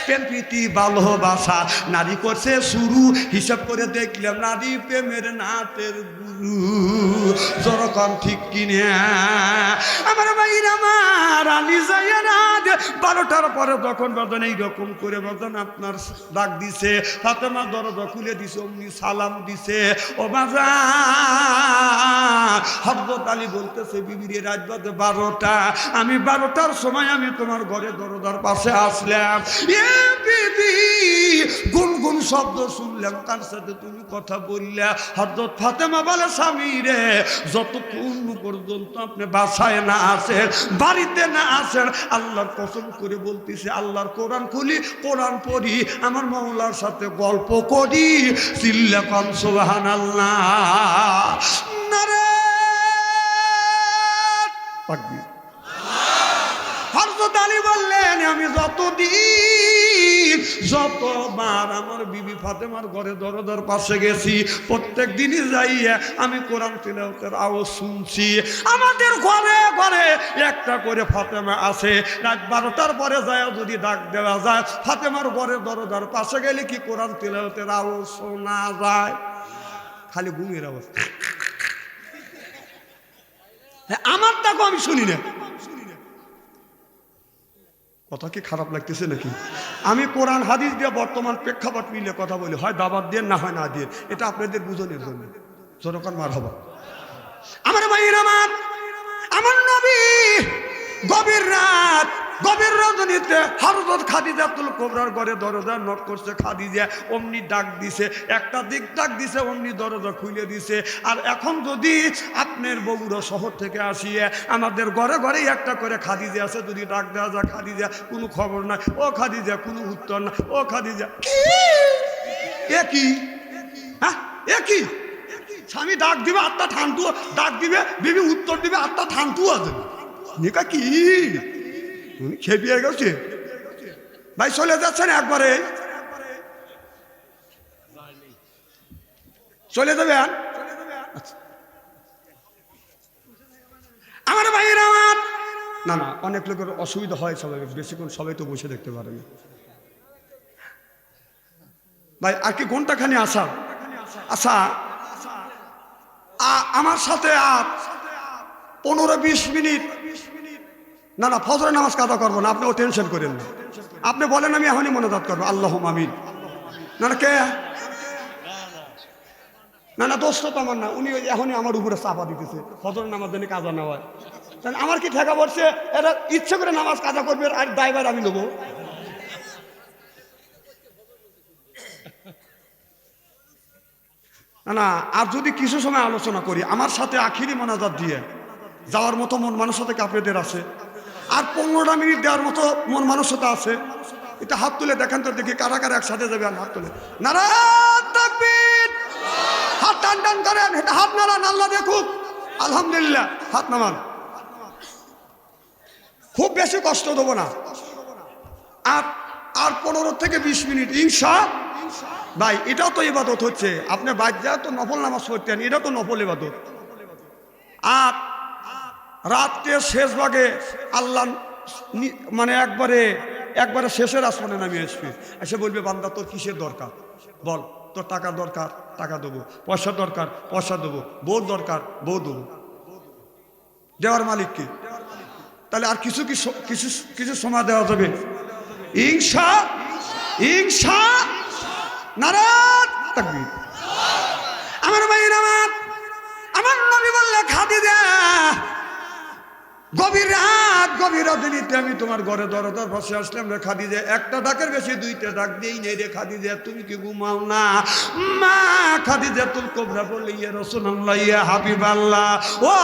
প্রেম প্রীতি ভালোবাসা নারী করছে শুরু হিসাব করে দেখলাম নারী প্রেমের নাটের গুরু যেরকম ঠিক কিনে আমার ভাইরা আমার আলী জায়রাত 12টার পরে যখন বাজন এইরকম করে বাজন আপনার ডাক দিছে ফাতেমা দরজা খুলে দিছে অমনি সালাম দিছে ও বাজান হযরত আলী বলতেছে বিবিরে রাত বাজে 12টা আমি 12টার সময় আমি তোমার ঘরে দরজার পাশে আসলাম বিবি গুনগুন শব্দ শুনলাম তার সাথে তুমি কথা বললা হযরত ফাতেমা বলে স্বামী রে যতক্ষণ পর্যন্ত আপনি বাসায় না আসেন বাড়িতে না আসেন আল্লাহর কসম করে বলতেছে আল্লাহর কোরআন খুলি কোরআন পড়ি আমার মাওলার সাথে গল্প করি চিল্লাকাম সুবহানাল্লাহ নারে তাকবীর হযরত আলী বললেন আমি যতদিন যতবার আমার বিবি ফাতেমার ঘরে দরজার পাশে গেছি প্রত্যেক দিনই যাইয়া আমি কোরআন তিলাওয়াতের আওয়াজ শুনছি। আমাদের ঘরে ঘরে একটা করে ফাতেমা আছে। রাত 12টার পরে যায় যদি ডাক দেওয়া যায়, ফাতেমার ঘরে দরজার পাশে গেলে কি কোরআন তিলাওয়াতের আওয়াজ শোনা যায়? খালি ঘুমের আওয়াজ। আমার তাকে আমি শুনি না। কথা কি খারাপ লাগতেছে নাকি? আমি কোরআন হাদিস দিয়ে বর্তমান প্রেক্ষাপট মিলে কথা বলি, হয় দাবাত দিয়ে না হয় না দিয়ে। এটা আপনাদের বুঝনের জন্য। জনগণ মারহাবা। আমার ভাইয়ের আমার নবী গভীর রাত গভীর রজনীতে হযরত খাদিজাতুল কুবরার ঘরে দরজা নক করছে। খাদিজা অমনি ডাক দিছে, একটা দিক ডাক দিছে, অমনি দরজা খুলে দিছে। আর এখন যদি আপনার বগুড়া শহর থেকে আসিয়ে আমাদের ঘরে ঘরেই একটা করে খাদিজা আছে, যদি ডাক দেওয়া যায় খাদিজা, কোনো খবর নাই। ও খাদিজা, কোনো উত্তর না। ও খাদিজা, কি হ্যাঁ কি স্বামী ডাক দিবে, আত্মা ঠান্টু ডাক দিবে, বিবি উত্তর দিবে, আত্মা ঠান্টু আছে। নিকা কি খেপিয়ে গেছে ভাই, চলে যাচ্ছেন একবারে, চলে যাবেন। আমার ভাইয়ের আমার না না, অনেক লোকের অসুবিধা হয়, সবাই বেশিক্ষণ সবাই তো বসে দেখতে পারে না ভাই। আর কি ঘন্টাখানি আসা আচ্ছা, আমার সাথে আর 15-20 মিনিট না না, ফজরের নামাজ কাজা করবো না, আপনিও টেনশন করেন না। আপনি বলেন আমি এখনই মোনাজাত করবো, আল্লাহুম্মা আমিন। না না, কে না না, দোষ তো আমার না, উনি এখনই আমার উপরে চাপা দিতেছে ফজরের নামাজ জানি কাজা না হয়। তাহলে আমার কি ঠেকা পড়ছে? এরা ইচ্ছে করে নামাজ কাজা করবে আর ড্রাইভার আমি নেবো? না না, আর যদি কিছু সময় আলোচনা করি আমার সাথে আখিরি মোনাজাত দিয়ে যাওয়ার মতো মন মানসিকতা আপনাদের আছে, আর 15টা মিনিট দেওয়ার মতো মন মানসিকতা আছে, এটা হাত তুলে দেখেন তো, দেখি কারা কারা একসাথে যাবে। হাত তুলে নারায়ে তাকবীর, হাত টান টান করেন, এটা হাত নাড়ান, আল্লাহ দেখুক। আলহামদুলিল্লাহ, হাত নামান। খুব বেশি কষ্ট দেবো না, আর 15 থেকে 20 মিনিট ইনশাআল্লাহ। ভাই এটাও তো ইবাদত হচ্ছে, আপনি বাজ্যা তো নফল নামাজ পড়তেন, এটা তো নফল ইবাদত। আর রাত্রে শেষ ভাগে আল্লাহ মানে একবারে শেষের আসমানে নামিয়ে আসবে, এসে বলবে বান্দা তোর কিসের দরকার বল, তোর টাকার দরকার টাকা দেবো, পয়সার দরকার পয়সা দেবো, বউ দরকার বউ দেবো। দেওয়ার মালিক কি? তাহলে আর কিছু সময় দেওয়া যাবে ইনশাআল্লাহ। নারায়ে তাকবীর। আমার ভাইরা আমার নবী বললে খাদিজা গভীর রাত গভীর রজনীতে আমি তোমার ঘরে দরজার পাশে আসলাম রে খাদিজা, একটা ডাকের বেশি 2টা ডাক দেই নেই রে খাদিজা, তুমি কি ঘুমাও না? মা খাদিজাতুল কুবরা বললে ইয়া রাসূলুল্লাহ ইয়া হাবিবাল্লাহ, ও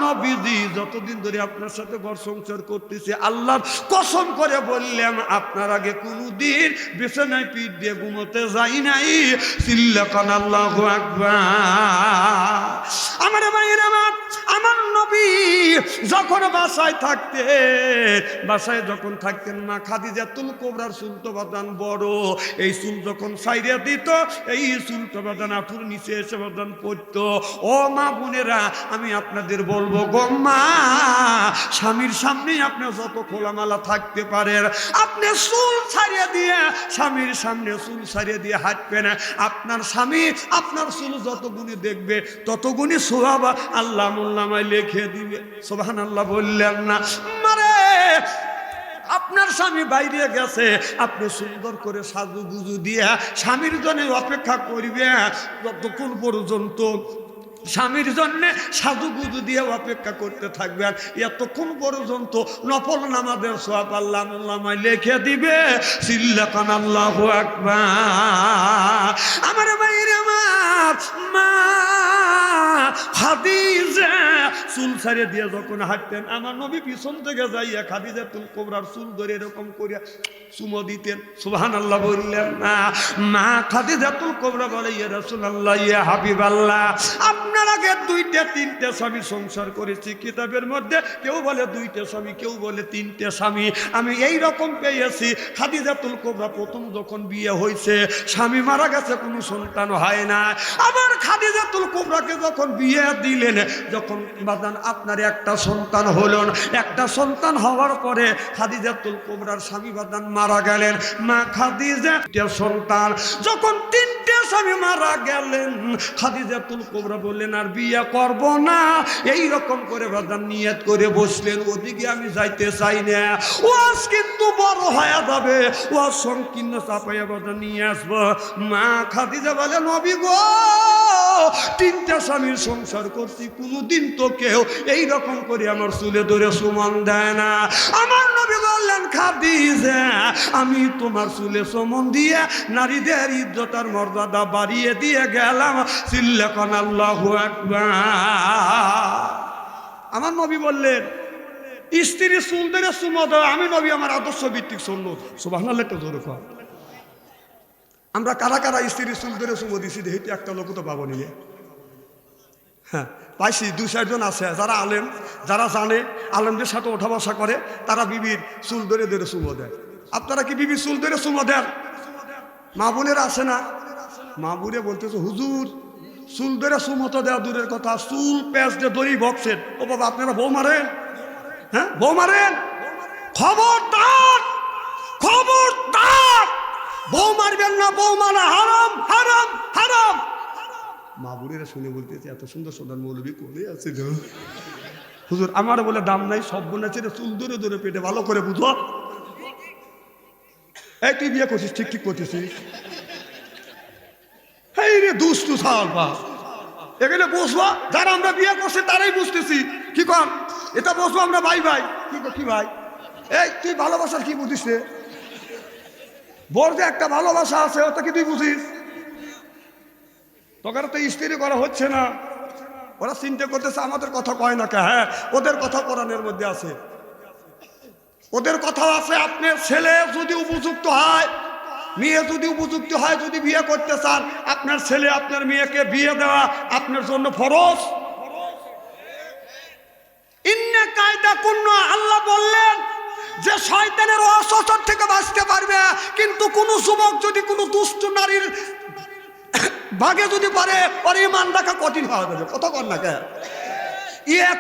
নবীজি যতদিন ধরে আপনার সাথে ঘর সংসার করতেছি আল্লাহর কসম করে বললাম আপনার আগে কোনোদিন বিছানায় পিঠ দিয়ে ঘুমোতে যাই নাই। চিল্লাকান আল্লাহু আকবার। আমার ভাইরা আমার নবী যখন বাসায় থাকতেন মা খাদিজাতুল কুবরার চুল তো বাদান বড়, এই চুল যখন সাইরা দিত এই চুল তো বাদান আঁটুর নিচে এসে বাদান পড়তো। ও মা বোনেরা, আমি আপনাদের বলবো গো মা, স্বামীর সামনেই আপনি যত খোলামেলা থাকতে পারেন, আপনি চুল ছাড়িয়ে দিয়ে স্বামীর সামনে চুল ছাড়িয়ে দিয়ে হাঁটবেন, আপনার স্বামী আপনার চুল যত গুণে দেখবে তত গুণে সওয়াব আল্লাহ মোল্লামায় লিখে দিবে। সুবহানাল্লাহ বললেন না? মারে আপনার স্বামী বাইরে গেছে, আপনি সুন্দর করে সাজুগুজু দিয়ে স্বামীর জন্য অপেক্ষা করবে, যতক্ষণ পর্যন্ত স্বামীর জন্য সাজুগুজু দিয়ে অপেক্ষা করতে থাকবেন, এতক্ষণ পর্যন্ত নফল নামাজের সওয়াব আল্লাহ মোল্লামায় লিখে দিবে। চিল্লাকান আল্লাহু আকবার। আমার ভাইরা মা খাদিজা চুল ছাড়িয়ে দিয়ে যখন হাঁটতেন আমার নবী পিছন থেকে যাইয়া খাদিজাতুল কুবরার চুল ধরে এরকম করে চুমো দিতেন। সুবহানাল্লাহ বললেন না? মা খাদিজাতুল কুবরা বলে ইয়া রাসূলুল্লাহ ইয়া হাবিবাল্লাহ, আপনি আপনার আগে 2টে 3টে স্বামী সংসার করেছি, কিতাবের মধ্যে কেউ বলে 2টে স্বামী, কেউ বলে 3টে স্বামী। আমি এই রকম পেয়েছি, খাদিজাতুল কুবরা প্রথম যখন বিয়ে হয়েছে স্বামী মারা গেছে, কোনো সন্তান হয় না। আবার খাদিজাতুল কুবরাকে যখন বিয়ে দিলেন, যখন বাদান আপনার একটা সন্তান হলেন, একটা সন্তান হওয়ার পরে খাদিজাতুল কুবরার স্বামী বাদান মারা গেলেন। মা খাদিজা সন্তান যখন 3টে স্বামী মারা গেলেন, খাদিজাতুল কুবরা বললেন আর বিয়ে করব না। এই রকম করে বাদান নিয়ত করে বসলেন, ওদিকে আমি যাইতে চাই না, ওয়াজ কিন্তু বড় হয়ে যাবে, ওয়াজ সংকীর্ণ চাপাইয়া বাদান নিয়ে আসবো। মা খাদিজা বলে নবী গো, 3টে স্বামীর সংসার করছি, কোনোদিন তো কেউ এই রকম করে আমার চুলে ধরে সুমন দেয় না। আমার নবী বললেন খাদিজা, আমি তোমার চুলে সুমন দিয়ে নারীদের ইজ্জত আর মর্যাদা বাড়িয়ে দিয়ে গেলাম। সিল্লাকান আল্লাহু আকবার। আমার নবী বললেন স্ত্রী চুল ধরে চুমো দেওয়া, আমি নবী আমার আদর্শ ভিত্তিক সুন্নত। সুবহানাল্লাহ, একটু জোরে কর। আমরা কারা কারা স্ত্রী চুল ধরে চুমো দিছি দেখি, একটা লোক তো পাবো নিয়ে। হ্যাঁ পাইছি, 2-4 জন আছে যারা আলেম, যারা জানে, আলেমদের সাথে ওঠা বসা করে, তারা বিবির চুল ধরে ধরে চুমো দেয়। আপনারা কি বিবির চুল ধরে চুমো দেন? মা বোনেরা আছে না, মা বোনে বলতেছে হুজুর চুল ধরে চুমো তো দেওয়া দূরের কথা, চুল প্যাঁচ দিয়ে দড়ি বক্সেন। ও বাবা, আপনারা বউ মারেন? হ্যাঁ বউ মারেন? খবরদার, খবরদার, বউ মারবেন না, বউ মারা হারাম, হারাম, হারাম। মা বোনেরা শুনে বলতেছে এত সুন্দর সুন্দর মৌলবী কোনে আছে গো হুজুর, আমার বলে দাম নাই, সব বোন আছে চুল ধরে ধরে পেটে, ভালো করে বুঝো। এই তুই বিয়ে করছিস, ঠিক ঠিক করতেছিস? এই রে দুষ্টু ছাল পা, এখানে বসবা, যারা আমরা বিয়ে করছি তারাই বুঝতেছি। কি কর এটা বসবো আমরা ভাই ভাই, কি ভাই? এই তুই ভালোবাসার কি বুঝিস রে? বর যে একটা ভালোবাসা আছে, ওটা কি তুই বুঝিস? তোকে তো স্ত্রী করা হচ্ছে না, ওরা চিন্তা করতেছে আমাদের কথা কয় না কে। হ্যাঁ, ওদের কথা কোরআনের মধ্যে আছে, ওদের কথা আছে। আপনার ছেলে যদি উপযুক্ত হয়, মেয়ে যদি উপযুক্ত হয়, যদি বিয়ে করতে চান, আপনার ছেলে আপনার মেয়েকে বিয়ে দেওয়া আপনার জন্য ফরজ। ইন্না কায়দা কুন্না, আল্লাহ বললেন যে শয়তানের ওয়াসওয়াসা থেকে বাঁচতে পারবে, কিন্তু কোন যুবক যদি কোনো দুষ্ট নারীর ভাগে যদি পারে, ওর ঈমান রাখা কঠিন হয়ে যাবে। কত কর না কে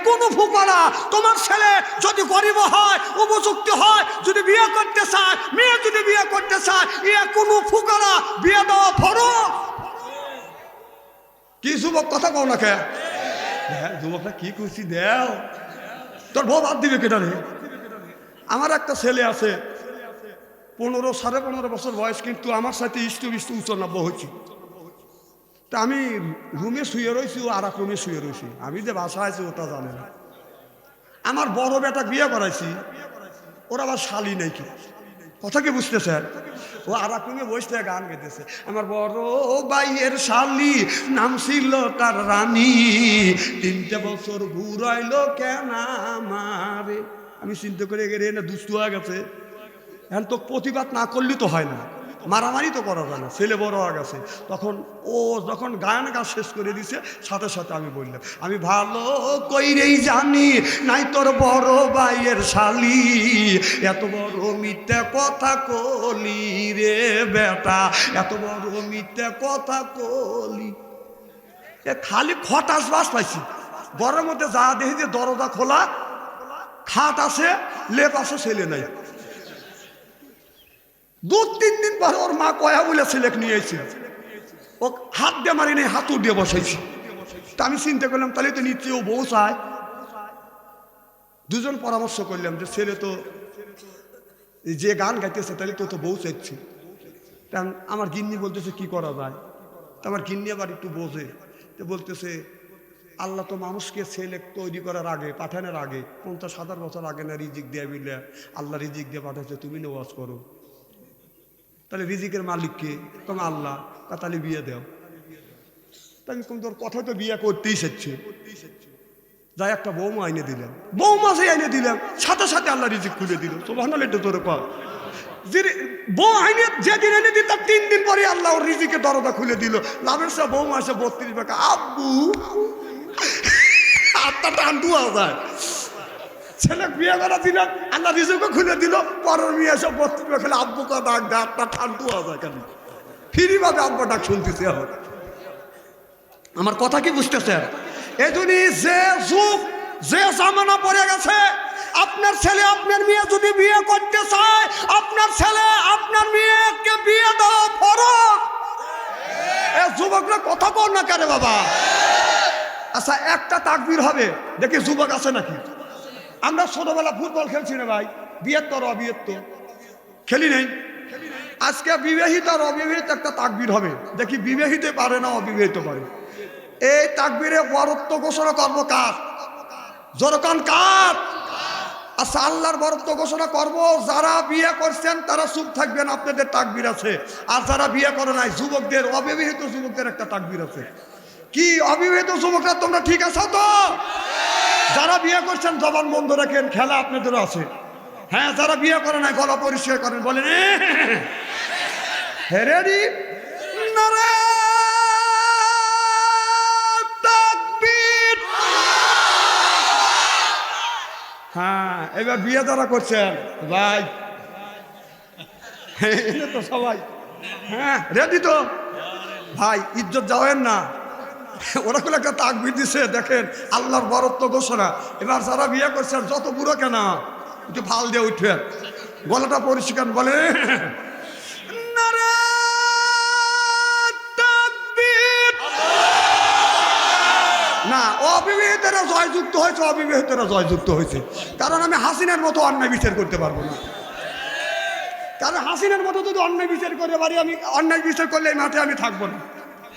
কোনো ফুকরা, তোমার ছেলে যদি গরিব হয়, উপযুক্ত হয়, যদি বিয়ে করতে চায়, মেয়ে যদি বিয়ে করতে চায়, কোনো ফুকরা বিয়ে দেওয়া ফরজ। কি যুবক কথা কও না কে? যুবকরা কি খুশি দেও, তোর বউ বাদ দিবে কেটা রে? আমার একটা ছেলে আছে 15-15.5 বছর বয়স, কিন্তু আমার সাথে ইষ্ট উচ্চ নব্য হয়েছি। তা আমি রুমে শুয়ে রয়েছি, ও আর এক রুমে শুয়ে রয়েছি। আমি যে বাসা আছি ওটা জানে না। আমার বড় বেটা বিয়ে করাইছি, ওরা আবার শালি নেই, কি কথা কি বুঝতেছেন? ও আর এক রুমে বসতে গান গেতেছে। আমার বড় ভাইয়ের শালি, নাম ছিল তার রানী, 3টে বছর ঘুরাইলো কেন আমারে। আমি চিন্তা করে গেলে না দুষ্টু হয়ে গেছে, এখন তো প্রতিবাদ না করলে তো হয় না, মারামারি তো করা যায় না, ছেলে বড় হয়ে গেছে। তখন ও যখন গান শেষ করে দিছে, সাথে সাথে আমি বললাম, আমি ভালো কইরেই জানি নাই তোর বড় ভাইয়ের শালি, এত বড় মিথ্যে কথা কলি রে বেটা, এত বড় মিথ্যে কথা কলি। এ খালি খটাস বাস পাইছি, ঘরের মধ্যে যা দেখি যে দরজা খোলা, খাট আছে, লেপ আছে, ছেলে নাই। 2-3 দিন পরে ওর মা কয়া বলে ছেলেকে নিয়ে এসেছিল, ও হাত দিয়ে মারি নেই, হাতুর দিয়ে বসাইছি। তা আমি চিন্তা করলাম তাহলে তো নিশ্চয়ই ও বউ চায়। দুজন পরামর্শ করলাম যে ছেলে তো যে গান গাইতেছে, তাহলে তো বউ চাইছি। কারণ আমার গিন্নি বলতেছে কি করা যায়। তো আমার গিন্নি আবার একটু বোঝে, তো বলতেছে আল্লাহ তো মানুষকে ছেলে তৈরি করার আগে, পাঠানোর আগে 50,000 বছর আগে না রিজিক দিয়ে বিলে আল্লাহ রিজিক দিয়ে পাঠাচ্ছে, তুমি নেওয়াজ করো। তাহলে রিজিকের মালিককে তোমার আল্লাহ, তাহলে বিয়ে দেও। তাই তোর কথা তো বিয়ে করতেই চাচ্ছে, যাই একটা বৌমা আইনে দিলাম, বৌমা সেই আইনে দিলাম, সাথে সাথে আল্লাহ রিজিক খুলে দিল। সুবহানাল্লাহ, একটু তোর কর যে বউ আইনে যেদিন এনে দিতাম 3 দিন পরে আল্লাহ ওর রিজিকের দরজা খুলে দিল। লাভের সব বৌমা আসে 32 টাকা, আব্বু হাতটা টানটু যায়। ছেলে বিয়ে করা দিল, আল্লাহ রিজুকে খুলে দিল, পরের মেয়ে এসে বক্তব্য খেলে আব্বুকে ডাক দেয়, হাতটা টানটু যায় কেন? ফ্রি ভাবে আব্বা ডাক শুনতেছে। এখন আমার কথা কি বুঝতেছেন? এজন্য যে যুগ যে জামানা পড়ে গেছে, আপনার ছেলে আপনার মেয়ে যদি বিয়ে করতে চায়, আপনার ছেলে আপনার মেয়েকে বিয়ে দেওয়া ফরজ। এ যুবকরা কথা বল না কেন বাবা? আচ্ছা একটা তাকবীর হবে, দেখি যুবক আছে নাকি। আমরা ছোটবেলা ফুটবল খেলছি না ভাই, বিয়েত্তর অবিয়েত্তর খেলি নেই। আজকে বিবাহিত আর অবিবাহিত একটা তাকবীর হবে, দেখি বিবাহিত পারে না অবিবাহিত পারে। এই তাকবীরে বরত্ব ঘোষণা করবো কার? জোরকান কার? আচ্ছা আল্লাহর বরত্ব ঘোষণা করব। যারা বিয়ে করছেন তারা চুপ থাকবেন, আপনাদের তাকবীর আছে। আর যারা বিয়ে করে নাই যুবকদের, অবিবাহিত যুবকদের একটা তাকবীর আছে। কি অবিবাহিত যুবকরা তোমরা ঠিক আছো তো? যারা বিয়ে করছেন জবান বন্ধ রাখেন, খেলা আপনাদেরও আছে। হ্যাঁ, যারা বিয়ে করে নাই গলা পরিষ্কার করেন, বলেন রেডি? হ্যাঁ, এবার বিয়ে যারা করছেন ভাই তো সবাই হ্যাঁ রেডি তো ভাই, ইজ্জত যাওয়েন না। ওরকম একটা তাকবীর দিছে, দেখেন আল্লাহর বরত্ব ঘোষণা। এবার যারা বিয়ে করছেন যত বুড়ো কেন একটু ভাল দিয়ে উঠবেন, গলাটা পরিষ্কার, বলে না। অবিবাহিতরা জয়যুক্ত হয়েছে, অবিবাহিতরা জয়যুক্ত হয়েছে। কারণ আমি হাসিনার মতো অন্যায় বিচার করতে পারবো না। কারণ হাসিনার মতো যদি অন্যায় বিচার করে পারি, আমি অন্যায় বিচার করলে এই মাঠে আমি থাকবো না,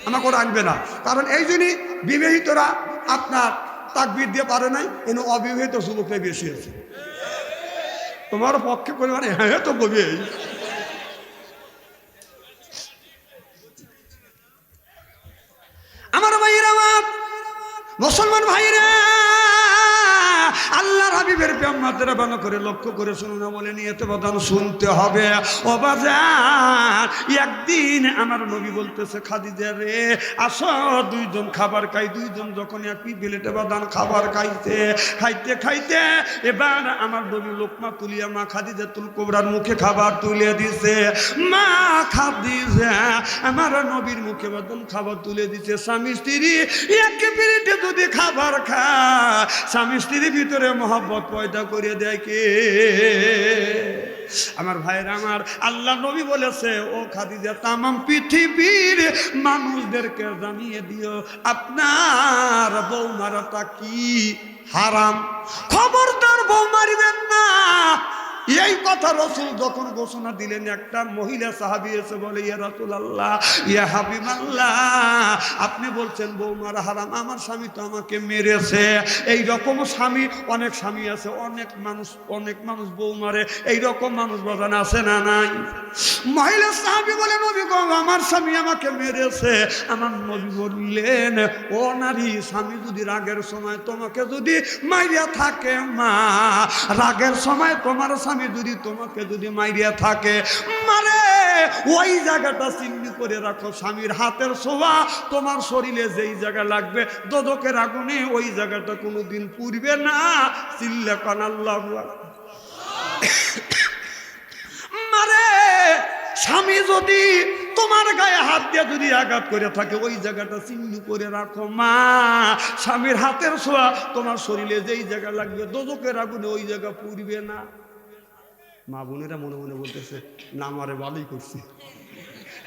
আমাকে ওরা আনবে না। কারণ এই জন্যই বিবাহিতরা আপনার তাকবীর দিয়ে পারে নাই, কিন্তু অবিবাহিত যুবকরা বেশি আছে। তোমার পক্ষে করে মানে হ্যাঁ তো বলবে। আমার ভাইয়েরা, আমার মুসলমান ভাইরা, আল্লাহর হাবিবের প্রেমাতেরা ভালো করে লক্ষ্য করে শুনুন, বলে নিয়ে তো বাদান শুনতে হবে। ও বাজার, একদিন আমার নবী বলতেছে, খাদিজা রে আসো দুইজন খাবার খাই। দুইজন যখন একই প্লেটে বাদান খাবার খাইতে খাইতে খাইতে এবার আমার নবী লোকমা তুলিয়া মা খাদিজাতুল কুবরার মুখে খাবার তুলে দিছে। মা খাদিজা আমার নবীর মুখে বাদান খাবার তুলে দিছে। স্বামী স্ত্রী এক প্লেটে যদি খাবার খায়, স্বামী স্ত্রীর ভিতরে মহব্বত পয়দা করে দেয় কে? আমার ভাইরা, আমার আল্লাহ নবী বলেছে, ও খাদিজা তামাম পৃথিবীর মানুষদেরকে জানিয়ে দিও আপনার বউ মারাটা কি হারাম। খবরদার বউ মারিবেন না। এই কথা রাসূল যখন ঘোষণা দিলেন, একটা মহিলা সাহাবী এসে বলে, ইয়া রাসূলুল্লাহ, ইয়া হাবিবাল্লাহ, আপনি বলছেন বউ মারা হারাম, আমার স্বামী তো আমাকে মেরেছে। এই রকম স্বামী, অনেক স্বামী আছে, অনেক মানুষ বউ মারে, এই রকম মানুষ বাজান আছে না নাই? মহিলা সাহাবী বলে, নবী গো, আমার স্বামী আমাকে মেরেছে। আমার নবী বললেন, ও নারী, স্বামী যদি রাগের সময় তোমাকে যদি মাইরিয়া থাকে, মা রাগের সময় তোমার স্বামী যদি তোমাকে যদি মাইরিয়া থাকে, মানে ওই জায়গাটা চিহ্নিত করে রাখো। স্বামীর হাতের ছোঁয়া তোমার শরীরে যেই জায়গা লাগবে, দোজখের আগুনে ওই জায়গাটা কোনোদিন পুড়বে না। চিল্লা কান আল্লাহু আকবার। মানে স্বামী যদি তোমার গায়ে হাত দিয়ে যদি আঘাত করে থাকে, ওই জায়গাটা চিহ্নিত করে রাখো মা। স্বামীর হাতের ছোঁয়া তোমার শরীরে যেই জায়গা লাগবে, দোজখের আগুনে ওই জায়গা পুড়বে না। মা বোনেরা মনে মনে বলতেছে, না আমারে ভালোই করছি।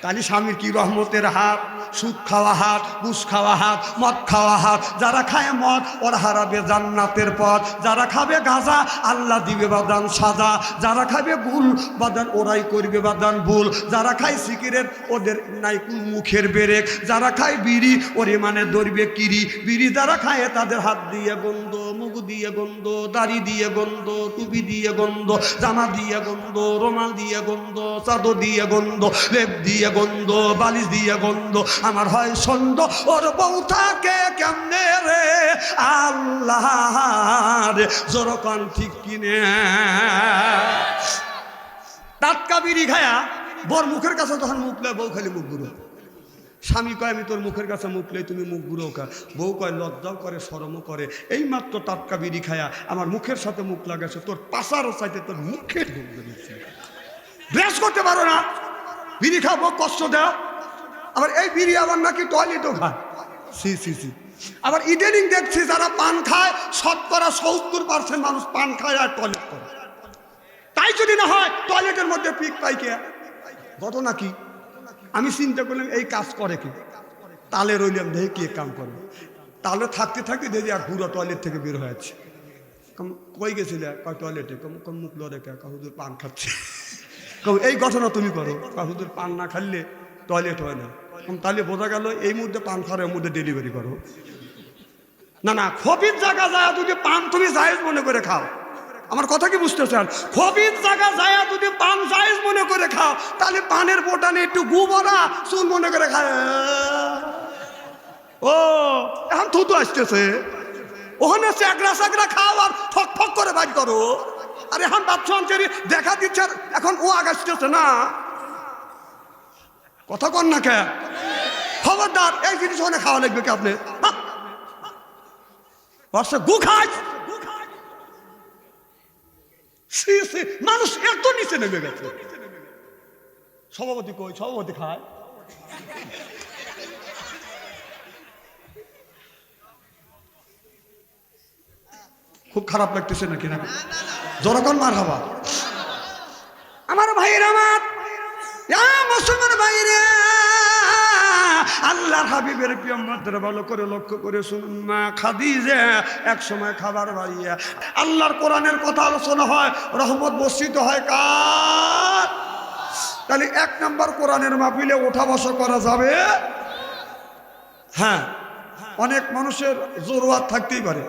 তাহলে স্বামীর কি রহমতের হাত, সুদ খাওয়া হাত, ঘুষ খাওয়া হাত, মদ খাওয়া হাত। যারা খায় মদ ওরা হারাবে জান্নাতের পথ, যারা খাবে গাঁজা আল্লাহ দিবে বাদান সাজা, যারা খাবে গুল বাদান ওরাই করবে বাদান ভুল, যারা খায় সিগারেট ওদের নাই কোন মুখের বেরেক, যারা খায় বিড়ি ওরে মানে ধরবে কিরি। বিড়ি যারা খায় তাদের হাত দিয়ে গন্ধ, মুখ দিয়ে গন্ধ, দাড়ি দিয়ে গন্ধ, টুপি দিয়ে গন্ধ, জামা দিয়ে গন্ধ, রুমাল দিয়ে গন্ধ, চাদর দিয়ে গন্ধ, লেপ দিয়ে গন্ধ, বালিশ দিয়ে গন্ধ। আমার হয় সন্দ ওর বউ থাকে কেমনে রে আল্লাহ রে, জোরকান ঠিক কিনে। টাটকা বিড়ি খায়া বর মুখের কাছে তখন মুখ লে বউ খালি মুখ ঘুরো। স্বামী কয় আমি তোর মুখের কাছে মুখলেই তুমি মুখ ঘুরো কা, বউ কয় লজ্জাও করে শরমও করে, এই মাত্র টাটকা বিড়ি খায়া আমার মুখের সাথে মুখ লাগাছে, তোর পাশারও চাইতে তোর মুখের ঢুক দিচ্ছে, ব্রাশ করতে পারো না, বিড়ি খাবো কষ্ট দেও, আবার এই বিড়ি আবার নাকি টয়লেটও খায়, সি সি সি। আবার ইদানিং দেখছি যারা পান খায় 70% মানুষ পান খায় আর টয়লেট করে, তাই যদি না হয় টয়লেটের মধ্যে পিক পাইকে ঘটনা কি? আমি চিন্তা করলাম এই কাজ করে কি, তালে রইলাম দেখে কি কাম করবে, তাহলে থাকতে থাকতে দেখি আর পুরো টয়লেট থেকে বের হয়েছে, কই গেছিলে কয় টয়লেটে, কম মুখ লড়ে কে হুজুর পান খাচ্ছে, এই ঘটনা তুমি করো, হুজুর পান না খাইলে টয়লেট হয় না, তাহলে বোঝা গেল এই মুহূর্তে পান খাওয়ার মধ্যে ডেলিভারি করো। না না, খবির জায়গা যায় যদি পান তুমি জায়েজ মনে করে খাও, আমার কথা কি বুঝতে চান? খবির জায়গা যায় যদি পান জায়েজ মনে করে খাও, তাহলে পানের বোটানে একটু গু ভরা চুল মনে করে খায়, ও এখন থুতু আসতেছে, ওখানে চ্যাকড়া চ্যাকড়া খাও আর ঠক ঠক করে বাইর করো, আর এখন বাচ্চা অঞ্চলে দেখা দিচ্ছে এখন ও আগাসতেছে না, কথা কন না কে? খবরদার এই জিনিস ওখানে খাওয়া লাগবে কি আপনি? বর্ষা গু খায়, মানুষ এত নিচে নেমে গেছে। সভাপতি কই? সভাপতি খায়, খুব খারাপ লাগতেছে নাকি? না জনগণ মার হবা। আমার ভাইয়ের, আমার মুসলমান ভাইরে, আল্লাহর হাবিবের প্রিয়ম্বরদের ভালো করে লক্ষ্য করে শুনুন। মা খাদিজা এক সময় খাবার বাড়িয়া আল্লাহর কোরআনের কথা আলোচনা হয়, রহমত বর্ষিত হয় কার? তাহলে 1 নম্বর কোরআনের মাহফিলে ওঠা বসা করা যাবে? হ্যাঁ, অনেক মানুষের জরুরত থাকতেই পারে,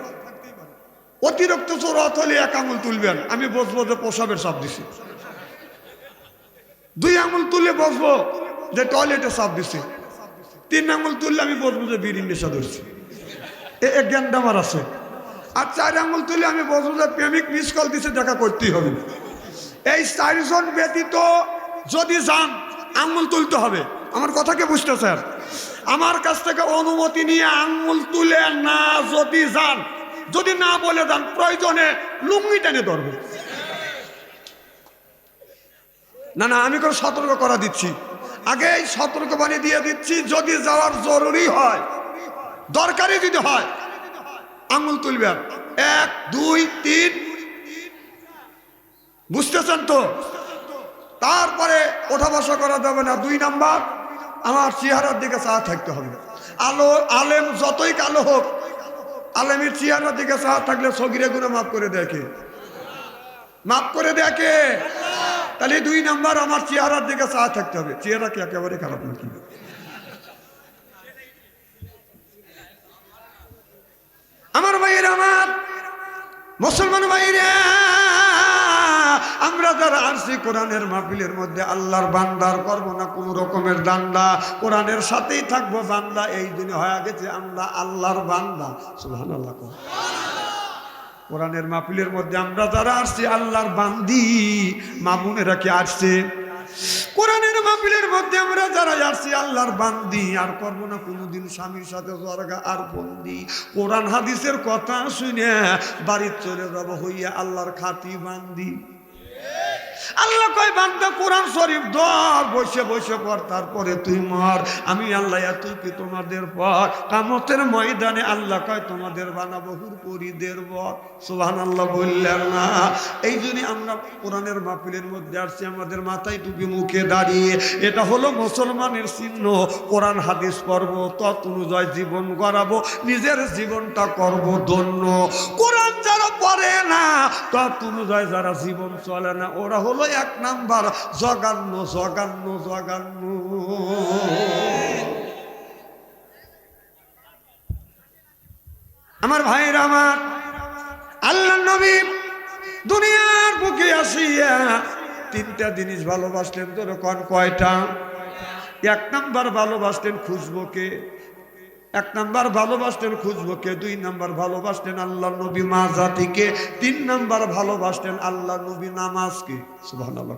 অতিরিক্ত জরুরত হলে 1 আঙুল তুলবেন, আমি বসবো যে প্রসাবের চাপ দিছি, 2 আঙুল তুললে বসবো যে টয়লেটে চাপ দিছি, 3 আঙুল তুললে আমি বসবো যে বিড়ির নেশা ধরছি, এ জ্ঞানটা আমার আছে, আর 4 আঙুল তুললে আমি বসবো যে প্রেমিক মিস কল দিছে, দেখা করতেই হবে। এই 4 জন ব্যতীত যদি যান আঙুল তুলতে হবে, আমার কথাকে বুঝতেছেন? আমার কাছ থেকে অনুমতি নিয়ে আঙুল তুলে না যদি যান, যদি না বলে যান, প্রয়োজনে লুঙ্গি টেনে ধরবে। না না, আমি কোনো সতর্ক করা দিচ্ছি, আগে এই সতর্ক বাণী দিয়ে দিচ্ছি, যদি যাওয়ার জরুরি হয়, দরকারি যদি হয়, আঙুল তুলবেন 1 2 3, বুঝতেছেন তো? তারপরে ওঠা বসা করা যাবে না। 2 নাম্বার, আমার চেহারার দিকে চাওয়া থাকতে হবে। আলেম যতই কালো হোক, আলেমের চেহারার দিকে চাওয়া থাকলে সগিরে গুনাহ মাফ করে দেখে, মাফ করে দেখে। তাহলে 2 নাম্বার, আমার চেহারার দিকে চাওয়া থাকতে হবে। চেহারা কি একেবারে খারাপ নাকি? আমার ভাইয়েরা, আমার মুসলমান ভাইরা, আমরা যারা আসছি কোরআনের মাহফিলের মধ্যে আল্লাহর বান্দার করব না কোন রকমের দান্দা, কোরআনের সাথেই থাকবো বান্দা, এই দিনে হয়ে গেছে আমরা আল্লাহর বান্দা। সুবহানাল্লাহ। কোরআনের মাহফিলের মধ্যে আমরা যারা আসছি আল্লাহর বান্দি, মা বোনেরা কি আসছে? কোরআনের মাহফিলের মধ্যে আমরা যারা আসছি আল্লাহর বান্দি, আর করবো না কোনোদিন স্বামীর সাথে জরগা আর বন্দি। কোরআন হাদিসের কথা শুনে বাড়ির চলে যাব হইয়া আল্লাহর খাঁটি বান্দি। আল্লাহ কয় বান্দা কোরআন শরীফ ধর, বসে বসে পর, তারপরে তুই মর। আমি আল্লাহ তুই কি তোমাদের পর কিয়ামতের ময়দানে আল্লাহ কয় তোমাদের বানাবো হুরপুরীদের বর। সুবহানাল্লাহ বললেন না? এই জন্য আমরা কোরআনের মাহফিলের মধ্যে আসছি, আমাদের মাথায় টুপি, মুখে দাঁড়িয়ে, এটা হলো মুসলমানের চিহ্ন। কোরআন হাদিস পড়ব, তত অনুযায়ী জীবন গড়াবো, নিজের জীবনটা করব ধন্য। কোরআন যারা পড়ে না, তত অনুযায়ী যারা জীবন চলে না, ওরা হলো 1 নাম্বার জঘন্য, জঘন্য, জঘন্য। আমার ভাইরা, আমার আল্লাহর নবী দুনিয়ার বুকে আসিয়া 3টা জিনিস ভালোবাসলেন। তোর কোন কয়টা? 1 নাম্বার ভালোবাসলেন খুশবুকে, 1 নাম্বার ভালোবাসলেন খুশবুকে, 2 নাম্বার ভালোবাসলেন আল্লাহ নবী মা জাতিকে, 3 নাম্বার ভালোবাসলেন আল্লাহ নবী নামাজকে। সুবহানাল্লাহ।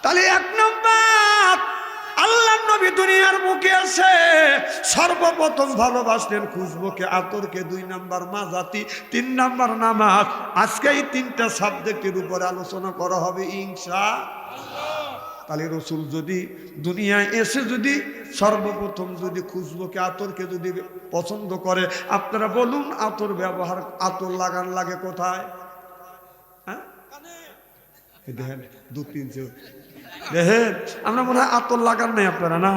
তাহলে 1 নাম্বার আল্লাহ নবী নবী দুনিয়ার মুখে এসে সর্বপ্রথম ভালোবাসলেন খুশবুকে, আতরকে, 2 নাম্বার মা জাতি, 3 নাম্বার নামাজ। আজকে এই 3টা সাবজেক্টের উপরে আলোচনা করা হবে ইনশাআল্লাহ। তাহলে রসুল যদি দুনিয়ায় এসে যদি সর্বপ্রথম যদি খুশবুকে, আতরকে যদি পছন্দ করে, আপনারা বলুন আতর ব্যবহার, আতর লাগান লাগে কোথায়? হ্যাঁ দেখেন 2-3 দেখেন, আমরা মনে হয় আতর লাগান নাই আপনারা, না?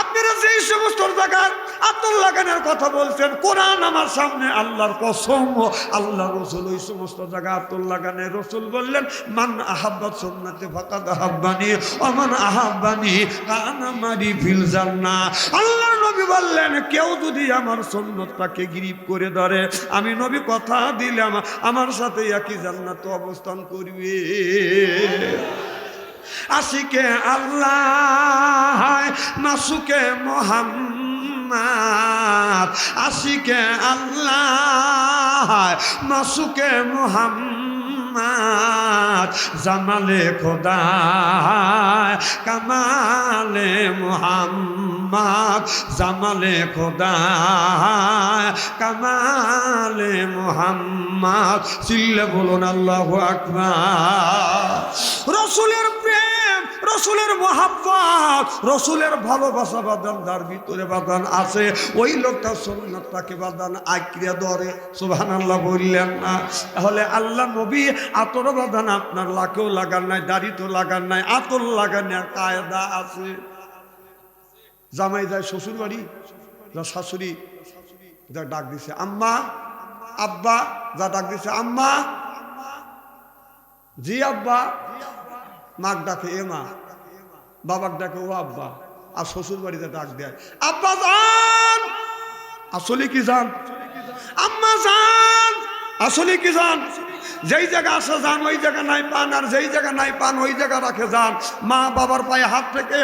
আপনারা যেই সমস্ত জায়গায় আতর লাগানোর কথা বলছেন, কোরআন আমার সামনে, আল্লাহর কসম, আল্লাহ রসুল ওই সমস্ত জায়গায় আতর লাগানে রসুল বললেন, মান আহাব্বা সুন্নতি ফাকাদ আহাব্বানি ওয়া মান আহাব্বানি কানা মারি ফিল জান্নাহ। আল্লাহর নবী বললেন, কেউ যদি আমার সুন্নতটাকে গ্রিপ করে ধরে, আমি নবী কথা দিলাম আমার সাথে একই জান্নাতে অবস্থান করবে। আশিকে আল্লাহ মাসুকে মোহাম্মদ, আশিকে আল্লাহ মাসুকে মোহাম্মদ, জামালে খোদা কামালে মোহাম্মদ, জামালে খোদা কামালে মোহাম্মদ। চিল্লে বলুন আল্লাহু আকবার। রসুলের প্রেম, রসুলের মহাব্বত, রসুলের ভালোবাসা বাদান তার ভিতরে বাদান আছে। ওই লোকটা সুন্নাতটাকে বাদান আঁকড়ে ধরে, সুবহানাল্লাহ বললেন না? তাহলে আল্লাহ নবী আতর বাদান আপনার লাকেও লাগান নাই, দাড়ি তো লাগান নাই, আতর লাগানোর কায়দা আছে। জামাই যায় শ্বশুর বাড়ি, যা শাশুড়ি যা ডাক দিছে আম্মা, আব্বা যা ডাক দিছে আম্মা, জি আব্বা, মাক ডাকে এ মা, বাবাক ডাকে ও আব্বা, আর শ্বশুর বাড়িতে ডাক দেয় আব্বা জান, আসলে কি জান, আম্মা জান, আসলে কি জান। যেই জায়গা আসে যান, ওই জায়গা নাই পান, আর যেই জায়গা নাই পান ওই জায়গা রাখে যান। মা বাবার পায়ে হাত থেকে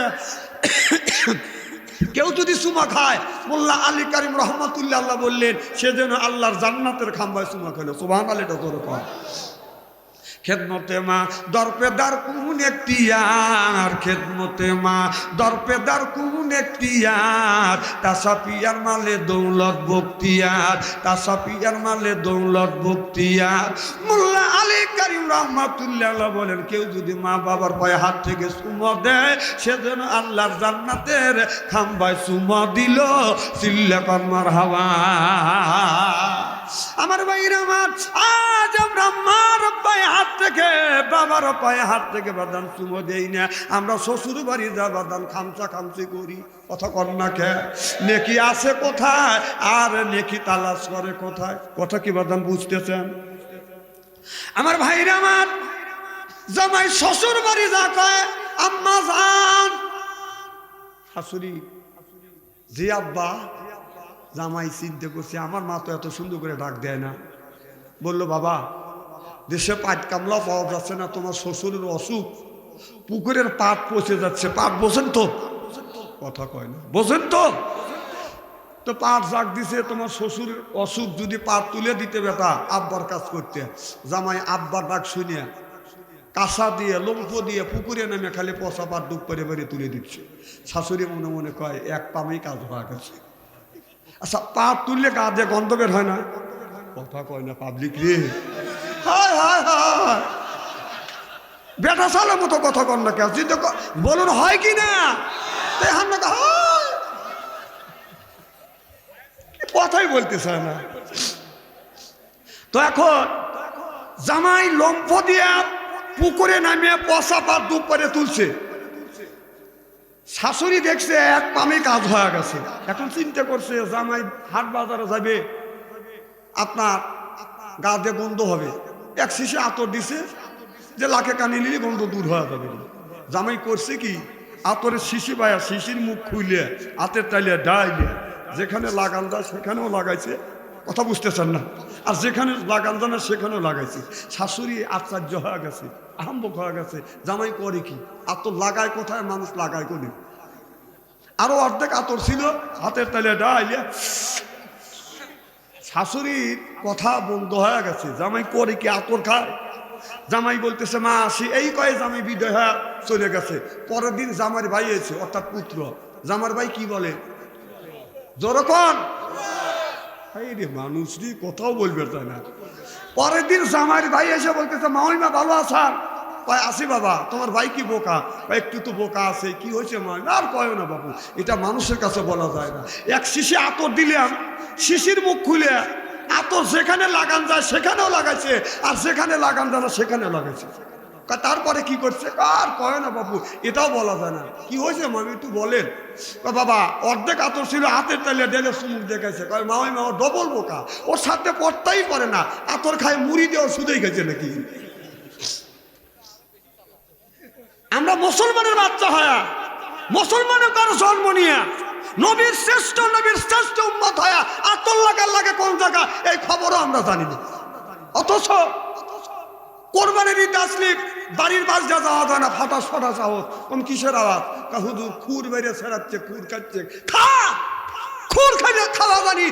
কেউ যদি চুমা খায়, মোল্লা আলী কারিম রহমাতুল্লাহ আল্লাহ বললেন, সে যেন আল্লাহর জান্নাতের খাম্বায় চুমা খেলো। সুবহানাল্লাহ, এটা তোর কর। খেদমতে মা দরপেদার কোন এখতিয়ার, খেদমতে মা দরপেদার কোন এখতিয়ার, তাসাপিয়ার মালে দৌলত বখতিয়ার, তাসাপিয়ার মালে দৌলত বখতিয়ার। মোল্লা আলী কারিম রহমাতুল্লাহ বলেন, কেউ যদি মা বাবার পায়ে হাত থেকে চুমা দেয়, সেজন্য আল্লাহর জান্নাতের খাম্বায় চুমা দিল। চিল্লা কর মারহাবা। আমার ভাইরা আমার, আজ আমরা মার পায়ে হাত থেকে, বাবার পায়ে হাত থেকে বাদান চুমো দেই না। আমরা শ্বশুর বাড়ি যা বাদান খামচা খামচি করি। কথা কর না কে? নেকি আছে কোথায় আর নেকি তালাশ করে কোথায়? কথা কি বাদান বুঝতেছেন? আমার ভাইরা আমার, জামাই শ্বশুর বাড়ি যা কয় আম্মা জান, শাশুড়ি জি আব্বা। জামাই চিন্তা করছে, আমার মা তো এত সুন্দর করে ডাক দেয় না। বললো, বাবা দেশে পাট কামলা পাওয়া যাচ্ছে না, তোমার শ্বশুরের অসুখ, পুকুরের পাট পচে যাচ্ছে। পাট বোঝেন তো? কথা কয় না, বোঝেন তো? তো পাট জাগ দিছে, তোমার শ্বশুরের অসুখ, যদি পাট তুলে দিতে বেটা আব্বার কাজ করতে। জামাই আব্বার ডাক শুনিয়া কাঁসা দিয়ে লম্ফ দিয়ে পুকুরে নেমে খালি পচা পাট ডুব করে বেড়ে তুলে দিচ্ছে। শাশুড়ি মনে মনে কয়, এক পামেই কাজ হয়ে গেছে। আচ্ছা, পাট তুললে গা দিয়ে গন্ধ বের হয় না? কথা কয় না পাবলিক রে। হায় হায় হায়, বেটা সালের মতো কথা কন না কেউ, চিন্তা বলুন হয় কি না? কথাই বলতে চায় না। তো এখন জামাই লম্ফ দিয়া পুকুরে নামিয়ে পচা পাট ডুব করে তুলছে। শাশুড়ি দেখছে এক পামে কাজ হয়ে গেছে। এখন চিন্তা করছে, জামাই হাট বাজারে যাবে, আপনার গা দিয়ে গন্ধ হবে, এক শিশি আতর দিছে যে লাখে কানি নিলে গন্ধ দূর হয়ে যাবে। জামাই করছে কি, আতরের শিশি বায়া শিশির মুখ খুইলে হাতের টাইলে ডাইলে যেখানে লাগান যায় সেখানেও লাগাইছে। কথা বুঝতেছেন না? আর যেখানে লাগান যায় না সেখানেও লাগাইছে। শাশুড়ি আশ্চর্য হয়ে গেছে, আহম্বক হয়ে গেছে। জামাই করে কি, আতর লাগায় কোথায়, মানুষ লাগায় কোনে। আরো অর্ধেক আতর ছিল হাতের তালে ডাইলে। শাশুড়ির কথা বন্ধ হয়ে গেছে। জামাই করে কি, আতর খায়? জামাই বলতেছে মা আসি, এই কয়ে জামাই বিদায় হয়ে চলে গেছে। পরের দিন জামার ভাই এসে, অর্থাৎ পুত্র, জামার ভাই কি বলে, যখন এই রে মানুষ রে কোথাও বলবে তাই না। পরের দিন জামার ভাই এসে বলতেছে মামিমা ভালো আছেন? কয় আসি বাবা। তোমার ভাই কি বোকা? একটু তো বোকা আছে। কি হয়েছে মামিমা? আর কয় না বাবু, এটা মানুষের কাছে বলা যায় না। এক শিশি আতর দিলাম, শিশির মুখ খুলে আতর যেখানে লাগান যায় সেখানেও লাগাইছে, আর যেখানে লাগান যায় না সেখানে লাগাইছে। তারপরে কি করছে? আর কয় না বাবু, এটাও বলা যায় না। কি হয়েছে মামি একটু বলেন। বাবা অর্ধেক আতর ছিল, হাতের তালে ডেলে চুমুক দেখাইছে। কয় মামি মা ডবল বোকা, ওর সাথে পড়তেই পারে না, আতর খায় মুড়ি দিয়ে শুধুই গেছে নাকি। আমরা মুসলমানের বাচ্চা হয়া, মুসলমানের কারো জন্ম নিয়ে নবীর শ্রেষ্ঠ উম্মত হয়া আতর লাগার লাগে কোন জায়গা এই খবরও আমরা জানি না। অথচ কোরবানির ঈদ আসলে বাড়ির বাস যা যাওয়া যায় না, ফাটাস ফাটাস আওয়াজ। কোন কিসের আওয়াজ? হুজুর খুর বেড়ে ছেড়াচ্ছে, খুর খাচ্ছে। খুর খাইলে খাওয়া জানি,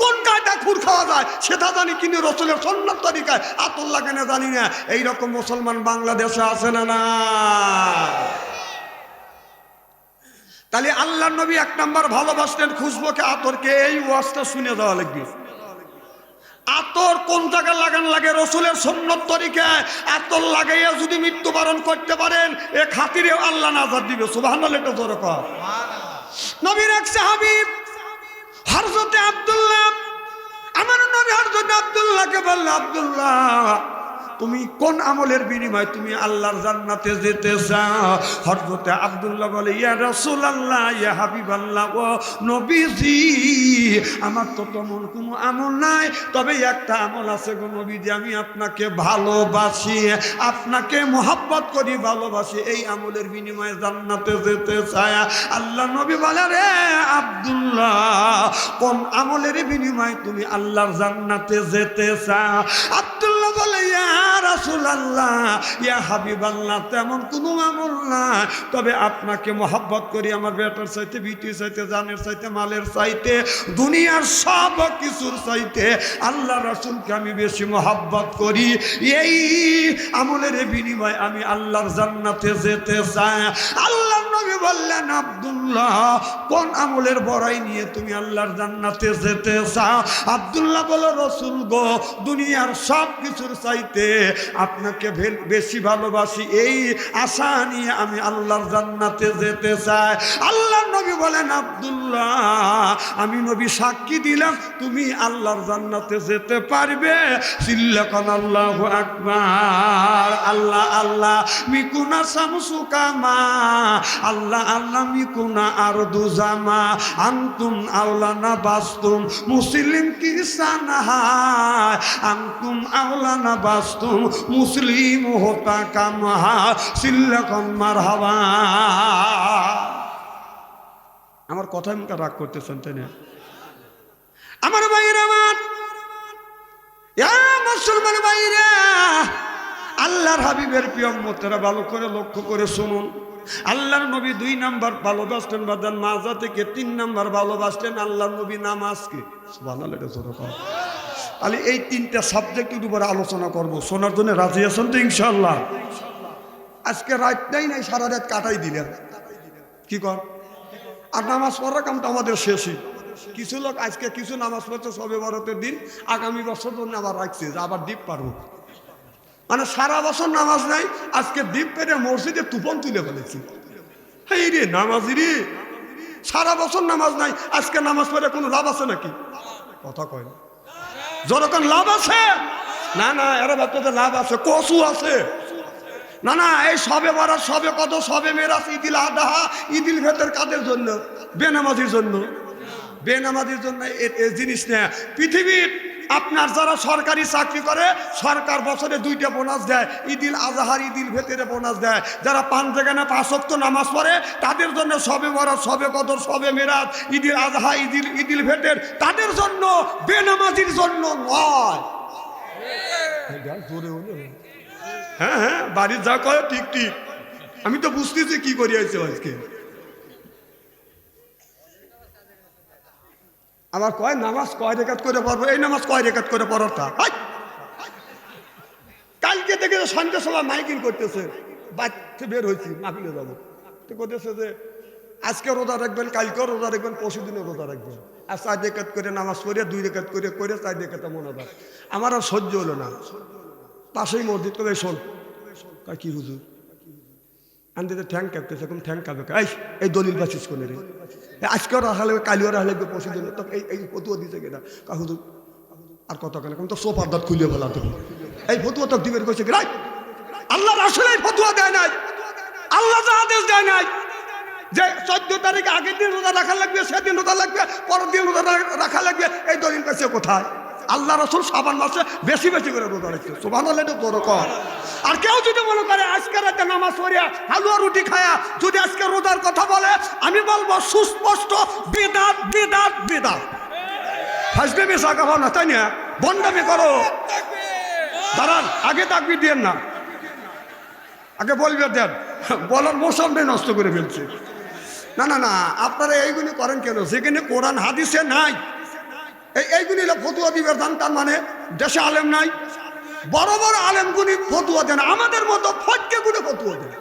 কোন কায়দা খুর খাওয়া যায় সেটা জানি, কিন্তু রসুলের সুন্নাত তরিকায় আতর লাগে না জানি না। এইরকম মুসলমান বাংলাদেশে আছে না? না। তাহলে আল্লাহর নবী এক নাম্বার ভালোবাসতেন খুশবুকে, আতরকে। এই ওয়াজটা শুনে যাওয়া লাগবে। আতর কোন জায়গায় লাগান লাগে? রসুলের সুন্নাত তরিকায় আতর লাগাইয়া যদি মৃত্যুবরণ করতে পারেন, এ খাতিরে আল্লাহ নাজাত দিবে। সুবহানাল্লাহ, এটা জোরে কর। নবীর এক সাহাবী হযরতে আব্দুল্লাহ, আমার নবী হযরতে আব্দুল্লাহকে বলল, আব্দুল্লাহ তুমি কোন আমলের বিনিময়ে তুমি আল্লাহর জান্নাতে যেতে চাও? হযরতে আব্দুল্লাহ বলে, ইয়া রাসূলুল্লাহ, ইয়া হাবিবাল্লাহ, ও নবীজি, আমার তো তেমন কোনো আমল নাই, তবে একটা আমল আছে গো নবীজি, আমি আপনাকে ভালোবাসি, আপনাকে মহব্বত করি, ভালোবাসি, এই আমলের বিনিময়ে জান্নাতে যেতে চাই। আল্লাহ নবী বলে, রে আব্দুল্লাহ, কোন আমলের বিনিময়ে তুমি আল্লাহর জান্নাতে যেতে চাও? আব্দুল্লাহ বলে, ইয়া রাসূলুল্লাহ, ইয়া হাবিবাল্লাহ, তেমন কোনো আমল না, তবে আপনাকে মহব্বত করি, আমার বেটার চাইতে, বিটির চাইতে, জানের চাইতে, মালের চাইতে, দুনিয়ার সব কিছুর চাইতে আল্লাহ রাসূলকে আমি বেশি মহব্বত করি। এই আমলের বিনিময়ে আমি আল্লাহর জান্নাতে যেতে চাই। আল্লাহ নবী বললেন, আব্দুল্লাহ, কোন আমলের বড়াই নিয়ে তুমি আল্লাহর জান্নাতে যেতে চাও? আব্দুল্লাহ বলে, রাসূল গো, দুনিয়ার সব কিছুর চাইতে আপনাকে বেশি ভালোবাসি, এই আশা নিয়ে আমি আল্লাহর জান্নাতে যেতে চাই। আল্লাহ নবী বলেন, আব্দুল্লাহ, আমি নবী সাক্ষী দিলাম তুমি আল্লাহর জান্নাতে যেতে পারবে। চিল্লাকান আল্লাহু আকবার। আল্লাহ আল্লাহ মিকুনা শামসুকামা, আল্লাহ আল্লাহ মিকুনা আরদু জামা, আনতুম আওলানা বাস্তুম মুসলিম কিসানাহা, আনতুম আওলানা বাস্তুম মুসলিম হোতা কামহা। চিল্লাকান মারহাবা। আমার কথায় মুখে রাগ করতেছেন তাই না? আমার ভাইরা, আমার মুসলমান ভাইরা, আল্লাহর হাবিবের প্রিয় উম্মতেরা ভালো করে লক্ষ্য করে শুনুন। আল্লাহর নবী 2 নাম্বার ভালোবাসতেন বাজান মাজা থেকে, 3 নাম্বার ভালোবাসতেন আল্লাহর নবী নামাজকে। সুবহানাল্লাহ, এটা জোরে কর। তাহলে এই 3টা সাবজেক্টের উপরে আলোচনা করব। শোনার জন্য রাজি আছেন তো ইনশাআল্লাহ? আজকে রাতটাই নাই, সারা রাত কাটাই দিলেন। কি কর? আর নামাজ পড়ার কামটা আমাদের শেষই। কিছু লোক আজকে কিছু নামাজ পড়ছে শবে বরাতের দিন, আগামী বছর জন্য আবার রাখছে যে আবার দ্বীপ পারবো। মানে সারা বছর নামাজ নাই, আজকে দ্বীপ পেরে মসজিদে তুফান তুলে ফেলেছি। এই রে নামাজি রে, সারা বছর নামাজ নাই, আজকে নামাজ পড়ে কোনো লাভ আছে নাকি? কথা কয় না। যখন লাভ আছে না, না এর ব্যাপারে লাভ আছে, কসু আছে। না না, এই সবে বরাত, সবে কত, সবে মেরাজ, ঈদুল আযহা, ঈদুল ফিতর কাদের জন্য? বেনামাজির জন্য। বেনামাজির জন্য এই জিনিস না। পৃথিবীর আপনার যারা সরকারি চাকরি করে, সরকার বছরে 2টা বোনাস দেয়, ঈদুল আযহার, ঈদুল ফিতরে বোনাস দেয়। যারা 5 জায়গায় 5 ওয়াক্ত নামাজ পড়ে তাদের জন্য সবে বরাত, সবে কদর, সবে মেরাজ, ঈদুল আযহা, ঈদুল ফিতর তাদের জন্য, বেনামাজির জন্য নয়। হ্যাঁ হ্যাঁ, বাড়ির যা কয় ঠিক ঠিক, আমি তো বুঝতেছি কি করি আইছে আজকে। আবার কয় নামাজ কয় রেখাত করে পড়বো, এই নামাজ কয় রেখাত করে পড়ার তা কালকে থেকে সন্ধ্যা সময় মাইকিং করতেছে, বাচ্চা বের হয়েছি মাহফিলে যাবো, তো করতেছে যে আজকে রোজা রাখবেন, কালকেও রোজা রাখবেন, পরশু দিনও রোজা রাখবেন, আর 4 রেখাত করে নামাজ পড়ে 2 রেখাত করে 4 রেখাতে মনে হয়। আমার আর সহ্য হলো না, পাশেই মসজিদ কবে শোন কি হুজুর আনতে ঠ্যাং কাঁপতেছে, এখন ঠ্যাং কাঁপে এই দলিল বাঁচিস কোনে রে, আজকেও রাখা লাগবে, কালিও রাখা লাগবে, পরশু দিন তো এই ফতুয়া দিতে গেলা কা হুজুর আর কত কেন তো সোফার দাঁত খুলে ফেলা তুমি এই ফতুয়া তো দিবের কইছে রাই আল্লাহ আসলে এই ফতুয়া দেয় নাই, আল্লাহ তো আদেশ দেয় নাই যে 14 তারিখ আগের দিন রোজা রাখা লাগবে, সেদিন রোজা লাগবে, পরের দিন রোজা রাখা লাগবে, এই দলিল পাইছে কোথায়? আল্লাহ রাসূল শাবান মাসে বেশি বেশি করে রোজা রাখছে, সুবহানাল্লাহ। এটা বড় কর। আর কেউ যদি মনে করে আজকে রাতে নামাজ পড়িয়া হালুয়া রুটি খায়া যদি আজকে রোজার কথা বলে, আমি বলবো সুস্পষ্ট বিদআত বিদআত বিদআত। ফাজলে মিশা গাও না, তাই না? বন্ডামি করো। দাঁড়ান, আগে তাকবীর দেন না, আগে বলবে দেন, বলার মৌসুমটা নষ্ট করে ফেলছে। না না না, আপনারা এইগুলি করেন কেন? যেখানে কোরআন হাদিসে নাই এইগুলি ফতুয়া দিবের দান, তার মানে দেশে আলেম নাই? বড় বড় আলেমগুলি ফতুয়া দেন, আমাদের মতো ফটকে গুলো ফতুয়া দেন।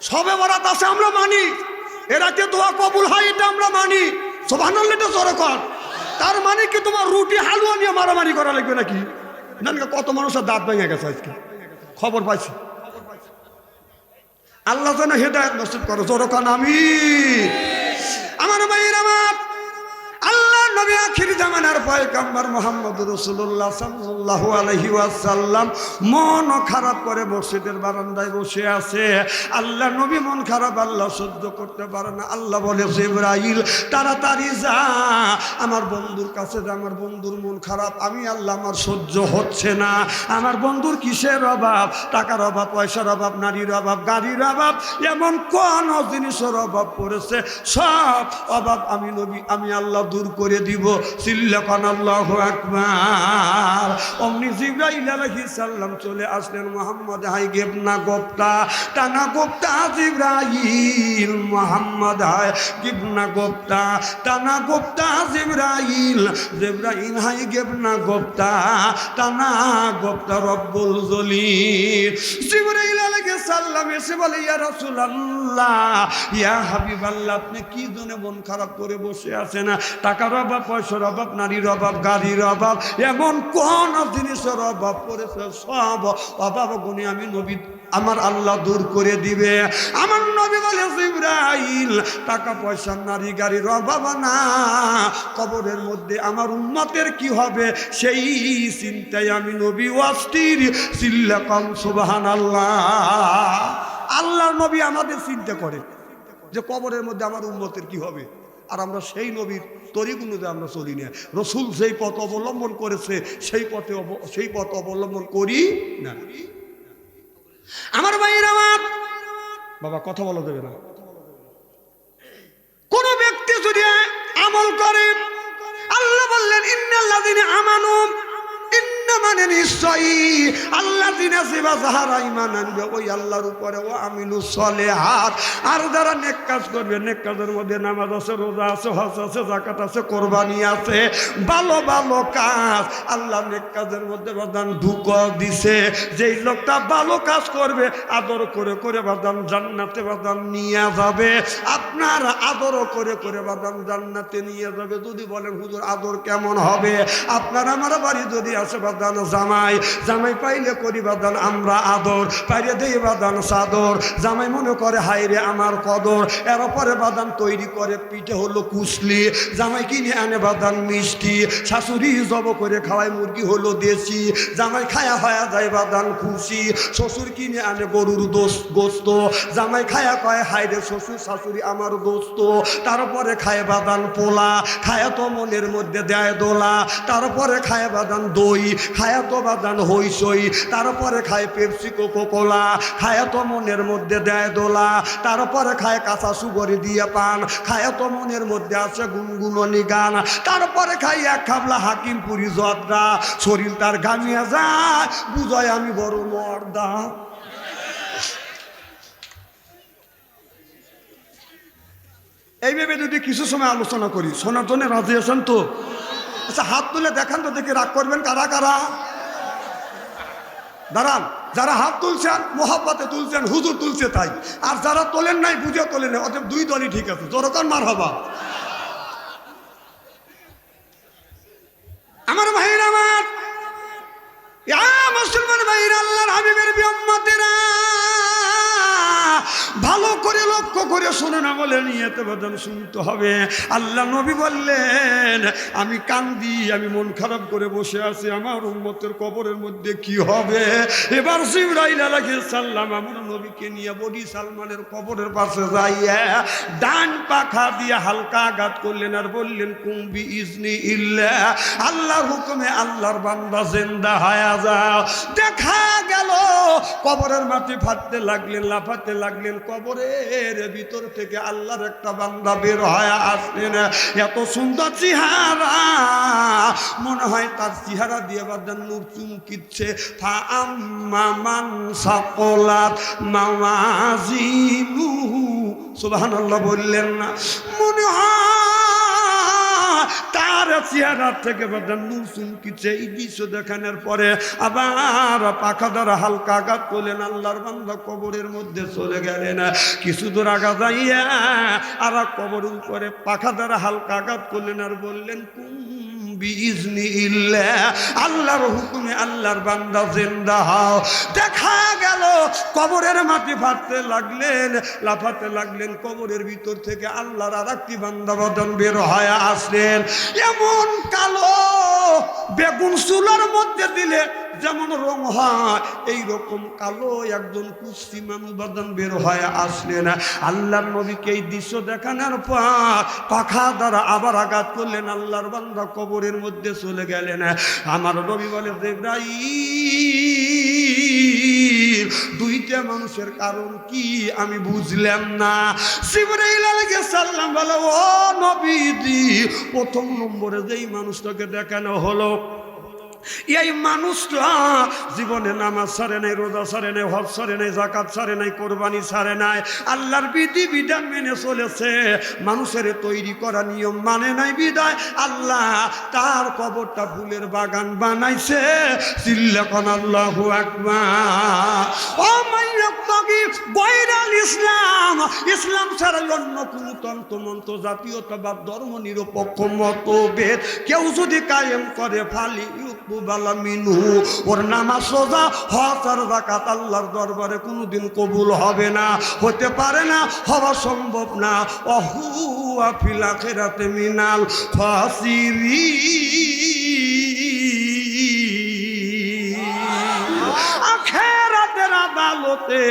সবে বরাত আছে আমরা মানি, এরাতে দোয়া কবুল হয় এটা আমরা মানি, সুবহানাল্লাহ। এটা জোরে কর। তার মানে কি তোমার রুটি হালুয়া নিয়ে মারামারি করা লাগবে নাকি? না, কত মানুষের দাঁত ভেঙে গেছে আজকে, খবর পাইছি। আল্লাহ যেন হেদায়েত নসিব করে, জোরে কর আমিন। আমার ভাইয়ের আমার, আল্লাহ নবী আখির জামানার পয়গম্বর মুহাম্মদ রাসূলুল্লাহ সাল্লাল্লাহু আলাইহি ওয়াসাল্লাম মন খারাপ করে মসজিদের বারান্দায় বসে আছে। আল্লাহ নবী মন খারাপ আল্লাহ সহ্য করতে পারে না। আল্লাহ বলে জিবরাইল তাড়াতাড়ি যা আমার বন্ধুর কাছে যা, আমার বন্ধুর মন খারাপ, আমি আল্লাহ আমার সহ্য হচ্ছে না। আমার বন্ধুর কিসের অভাব? টাকার অভাব, পয়সার অভাব, নারীর অভাব, গাড়ির অভাব, এমন কোন জিনিসের অভাব পড়েছে, সব অভাব আমি নবী আমি আল্লাহ দূর করে দিব। সিল্লাকান আল্লাহু আকবার। অমনি জিবরাইল আলাইহিস সালাম চলে আসলেন। মুহাম্মদ হাই গেবনা গোপ্তা টানা গোপ্তা জিবরাইল, মুহাম্মদ হাই গেবনা গোপ্তা টানা গোপ্তা জিবরাইল, জিবরাইল হাই গেবনা গোপ্তা টানা গোপ্তা রব্বুল জলিল। জিবরাইল আলাইহিস সালাম এসে বলে, ইয়া রাসূলুল্লাহ, ইয়া হাবিবাল্লাহ, আপনি কি জন্য মন খারাপ করে বসে আছেন? টাকার অভাব, পয়সার অভাব, নারীর অভাব, গাড়ির অভাব, এমন কোন জিনিসের অভাব পড়েছে, সব অভাব গুণে আমি নবী আমার আল্লাহ দূর করে দিবে। আমার নবী বলে, জিবরাইল টাকা পয়সা নারী গাড়ির অভাব না, কবরের মধ্যে আমার উম্মতের কি হবে সেই চিন্তায় আমি নবী অস্থির। সিল্লাকাম সুবহানাল্লাহ। আল্লাহর নবী আমাদের চিন্তা করে যে কবরের মধ্যে আমার উম্মতের কি হবে, আর আমরা সেই নবীর তরিক অনুযায়ী আমরা চলি না। রসুল যেই পথ অবলম্বন করেছে সেই পথ অবলম্বন করি না। আমার ভাইয়ের আমার, বাবা কথা বলা যাবে না। কোন ব্যক্তি যদি আমল করে, আল্লাহ বললেন ইন্নাল্লাযিনা আমানু, মানে নিশ্চয়ই আল্লাযিনা যাহারা ঈমান আনবে ওই আল্লাহর উপরে, ও আমিলুস সলিহাত, আর যারা নেক কাজ করবে, নেক কাজের মধ্যে নামাজ আছে, রোজা আছে, হজ আছে, যাকাত আছে, কোরবানি আছে, ভালো ভালো কাজ। আল্লাহ নেক কাজের মধ্যে বাদান ঢুকা দিছে, যেই লোকটা ভালো কাজ করবে আদর করে করে বাদান জান্নাতে বাদান নিয়ে যাবে। আপনার আদর করে করে বাদান জান্নাতে নিয়ে যাবে। যদি বলেন হুজুর আদর কেমন হবে? আপনার আমার বাড়ি যদি আসে বাদান জামাই, জামাই পাইলে করি বাদান আমরা আদর, পাইলে দেই বাদান চাদর। জামাই মনে করে হাইরে আমার কদর, এর পরে বাদান তৈরি করে পিঠে হলো কুসলি, জামাই কিনে আনে বাদান মিষ্টি, শাশুড়ি জব করে খাওয়ায় মুরগি হলো দেশি, জামাই খায়া হয়া যায় বাদান খুশি, শ্বশুর কিনে আনে গরুর গোস্ত, জামাই খায়া কয় হাইরে শ্বশুর শাশুড়ি আমার দোস্ত। তারপরে খায় বাদান পোলা, খায়া তো মনের মধ্যে দেয় দোলা, তারপরে খায় বাদান দই, খায়া তো বাদান হইসই, তারপরে খায় পেপসি কোকো কোলা, খায়া তো মনের মধ্যে দেয় দোলা, তারপরে খায় কাঁচা সুগরি দিয়ে পান, খায়া তো মনের মধ্যে আছে গুনগুননি গান, তারপরে খাই এক খাবলা হাকিমপুরি জর্দা, শরীর তার ঘামিয়ে যায়, বুঝায় আমি বড় মর্দা। এইভাবে যদি কিছু সময় আলোচনা করি, শোনার জন্য রাজি আছেন তো? আচ্ছা হাত তুলে দেখান তো দেখি, রাগ করবেন কারা কারা? দাঁড়ান, যারা হাত তুলছেন মোহাব্বতে তুলছেন, হুজুর তুলছে তাই, আর যারা তোলেন নাই বুঝে তোলেন নাই, অতএব দুই দলই ঠিক আছে। জোরকার মার হবা। আমার ভাইরা, আমার মুসলমান ভাইরা, আল্লাহর হাবিবের উম্মতেরা, ভালো করে লক্ষ্য করে শুনে না বলে নিয়তে বদন শুনতে হবে। আল্লাহ নবী বললেন, আমি কান্দি, আমি মন খারাপ করে বসে আছি, আমার উম্মতের কবরের মধ্যে কি হবে। এবার জিবরাইল আলাইহিস সালাম আমার নবীকে নিয়ে বডি সালমানের কবরের পাশে যাইয়া ডান পাখা দিয়ে হালকা আঘাত করলেন আর বললেন, কুম্বি ইজনি ইল্লাহ, আল্লাহর হুকুমে আল্লাহর বান্দা জিন্দা হয়ে যাও। দেখা গেল কবরের মাটি ফাটতে লাগলেন, লাফাতে লাগলেন, কবরের ভিতর থেকে আল্লাহর একটা বান্দা বের হয়ে আসলেন। এত সুন্দর চেহারা, মনে হয় তার চেহারা দিয়ে বাদান নূর চুমকিচ্ছে। ফাআম্মা মান সাকলাত মাওয়াজিনুহু, সুবহানাল্লাহ বললেন না? মনে হয় তার চেহারা থেকে বাদান নূর চুমকিচ্ছে। এই দৃশ্য দেখানোর পরে আবার পাখা দ্বারা হালকা আঘাত করলেন, আল্লাহর বান্দা কবরের মধ্যে চলে গেলেন। কিছু দূর আঘাত যাইয়া আর কবরের উপরে পাখা দ্বারা হালকা আঘাত করলেন আর বললেন, কুম্বি ইজনি ইল্লাহ, আল্লাহর হুকুমে আল্লাহর বান্দা জিন্দা হও। দেখা গেল কবরের মাটি ফাটতে লাগলেন, লাফাতে লাগলেন, কবরের ভিতর থেকে আল্লাহর আর একটি বান্দা বদন বের হয়ে আসলেন। এমন কালো, বেগুন চুলার মধ্যে দিলে যেমন রং হয়, এই রকম কালো একজন কুস্তি মানুষ বাদান বের হয়ে আসলেন। আল্লাহর নবীকে এই দৃশ্য দেখানোর পর পাখা দ্বারা আবার আঘাত করলেন, আল্লাহর বান্দা কবরের মধ্যে চলে গেলেন। আমার নবী বলে, জিবরাইল, দুইটা মানুষের কারণ কি আমি বুঝলাম না। জিবরাইল আলাইহিস সালাম বলে, ও নবীজি, প্রথম নম্বরে যেই মানুষটাকে দেখানো হলো, এই মানুষটা জীবনে নামাজ ছাড়ে নাই, রোজা ছাড়ে নাই, হজ ছাড়ে নাই, যাকাত ছাড়ে নাই, কোরবানি ছাড়ে নাই, আল্লাহর বিধি বিধান মেনে চলেছে, মানুষের তৈরি করা নিয়ম মানে নাই বিদায় আল্লাহ তার কবরটা ফুলের বাগান বানাইছে। চিল্লাকন আল্লাহু আকবার। ও মাইয়াবতাগি গায়রাল ইসলাম, ইসলাম ছাড়া অন্য কোন তন্ত্রমন্ত্র, জাতীয়তাবাদ, ধর্ম নিরপেক্ষ মতভেদ কেউ যদি কায়েম করে, ফালি ওর নামাজ, রোজা, হজ আর যাকাত আল্লাহর দরবারে কোনোদিন কবুল হবে না, হতে পারে না, হওয়া সম্ভব না। ওয়া ফিল আখিরাতি মিনাল খাসিরিন। আখিরাতের আদালতে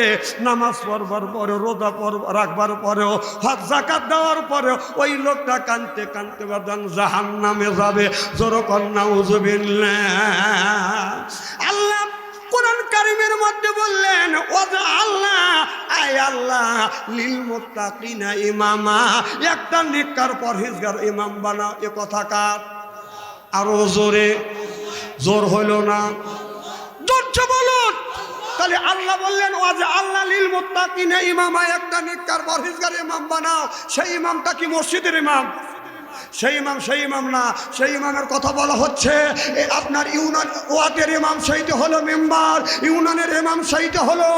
নামাজ পড়বার পরে, রোজা রাখবার পরেও, হজ যাকাত দেওয়ার পরেও ওই লোকটা কানতে কানতে বাদান জাহান্নামে যাবে। জোরকন নাউযুবিল্লাহ। আল্লাহ কোরআন কারীমের মধ্যে বললেন, ওয়া আল্লাহ, আয় আল্লাহ, লিল মুত্তাকিনা ইমামা, একটা নেককার পরহেজগার ইমাম বানাও। এ কথা কার? আরো জোরে, জোর হইল না, জোরছে বলুন। তাহলে আল্লাহ বললেন, ওয়াজা আল্লাহ লিল মুত্তাকিনা ইমামা, একটা নেককার পরহেজগার ইমাম বানাও। সেই ইমামটা কি মসজিদের ইমাম? সেই ইমাম না, সেই ইমামের কথা বলা হচ্ছে। আপনার ইউনিয়ন ওয়ার্ডের ইমাম সেইটা হলো মেম্বার, ইউনিয়নের ইমাম সেইটা হলো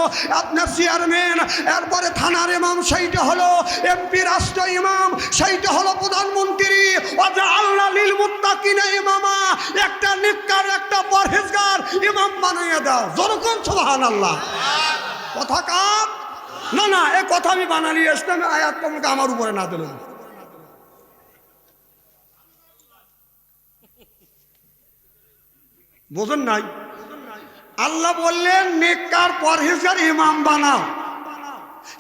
আপনার চেয়ারম্যান, এরপরে থানার ইমাম সেইটা হলো এমপি, রাষ্ট্র ইমাম সেইটা হলো প্রধানমন্ত্রী। ওয়াজা আল্লাহ লিল মুত্তাকিনা ইমামা, একটা নেককার, একটা পরহেজগার ইমাম বানিয়ে দাও। যেরকম সুবহানাল্লাহ। কথা কার? না না, এই কথা আমি বানালি ইসলামে আয়াত তোমাকে আমার উপরে না দিল। বোঝেন নাই? আল্লাহ বললেন নেককার পরহেজগার ইমাম বানাও।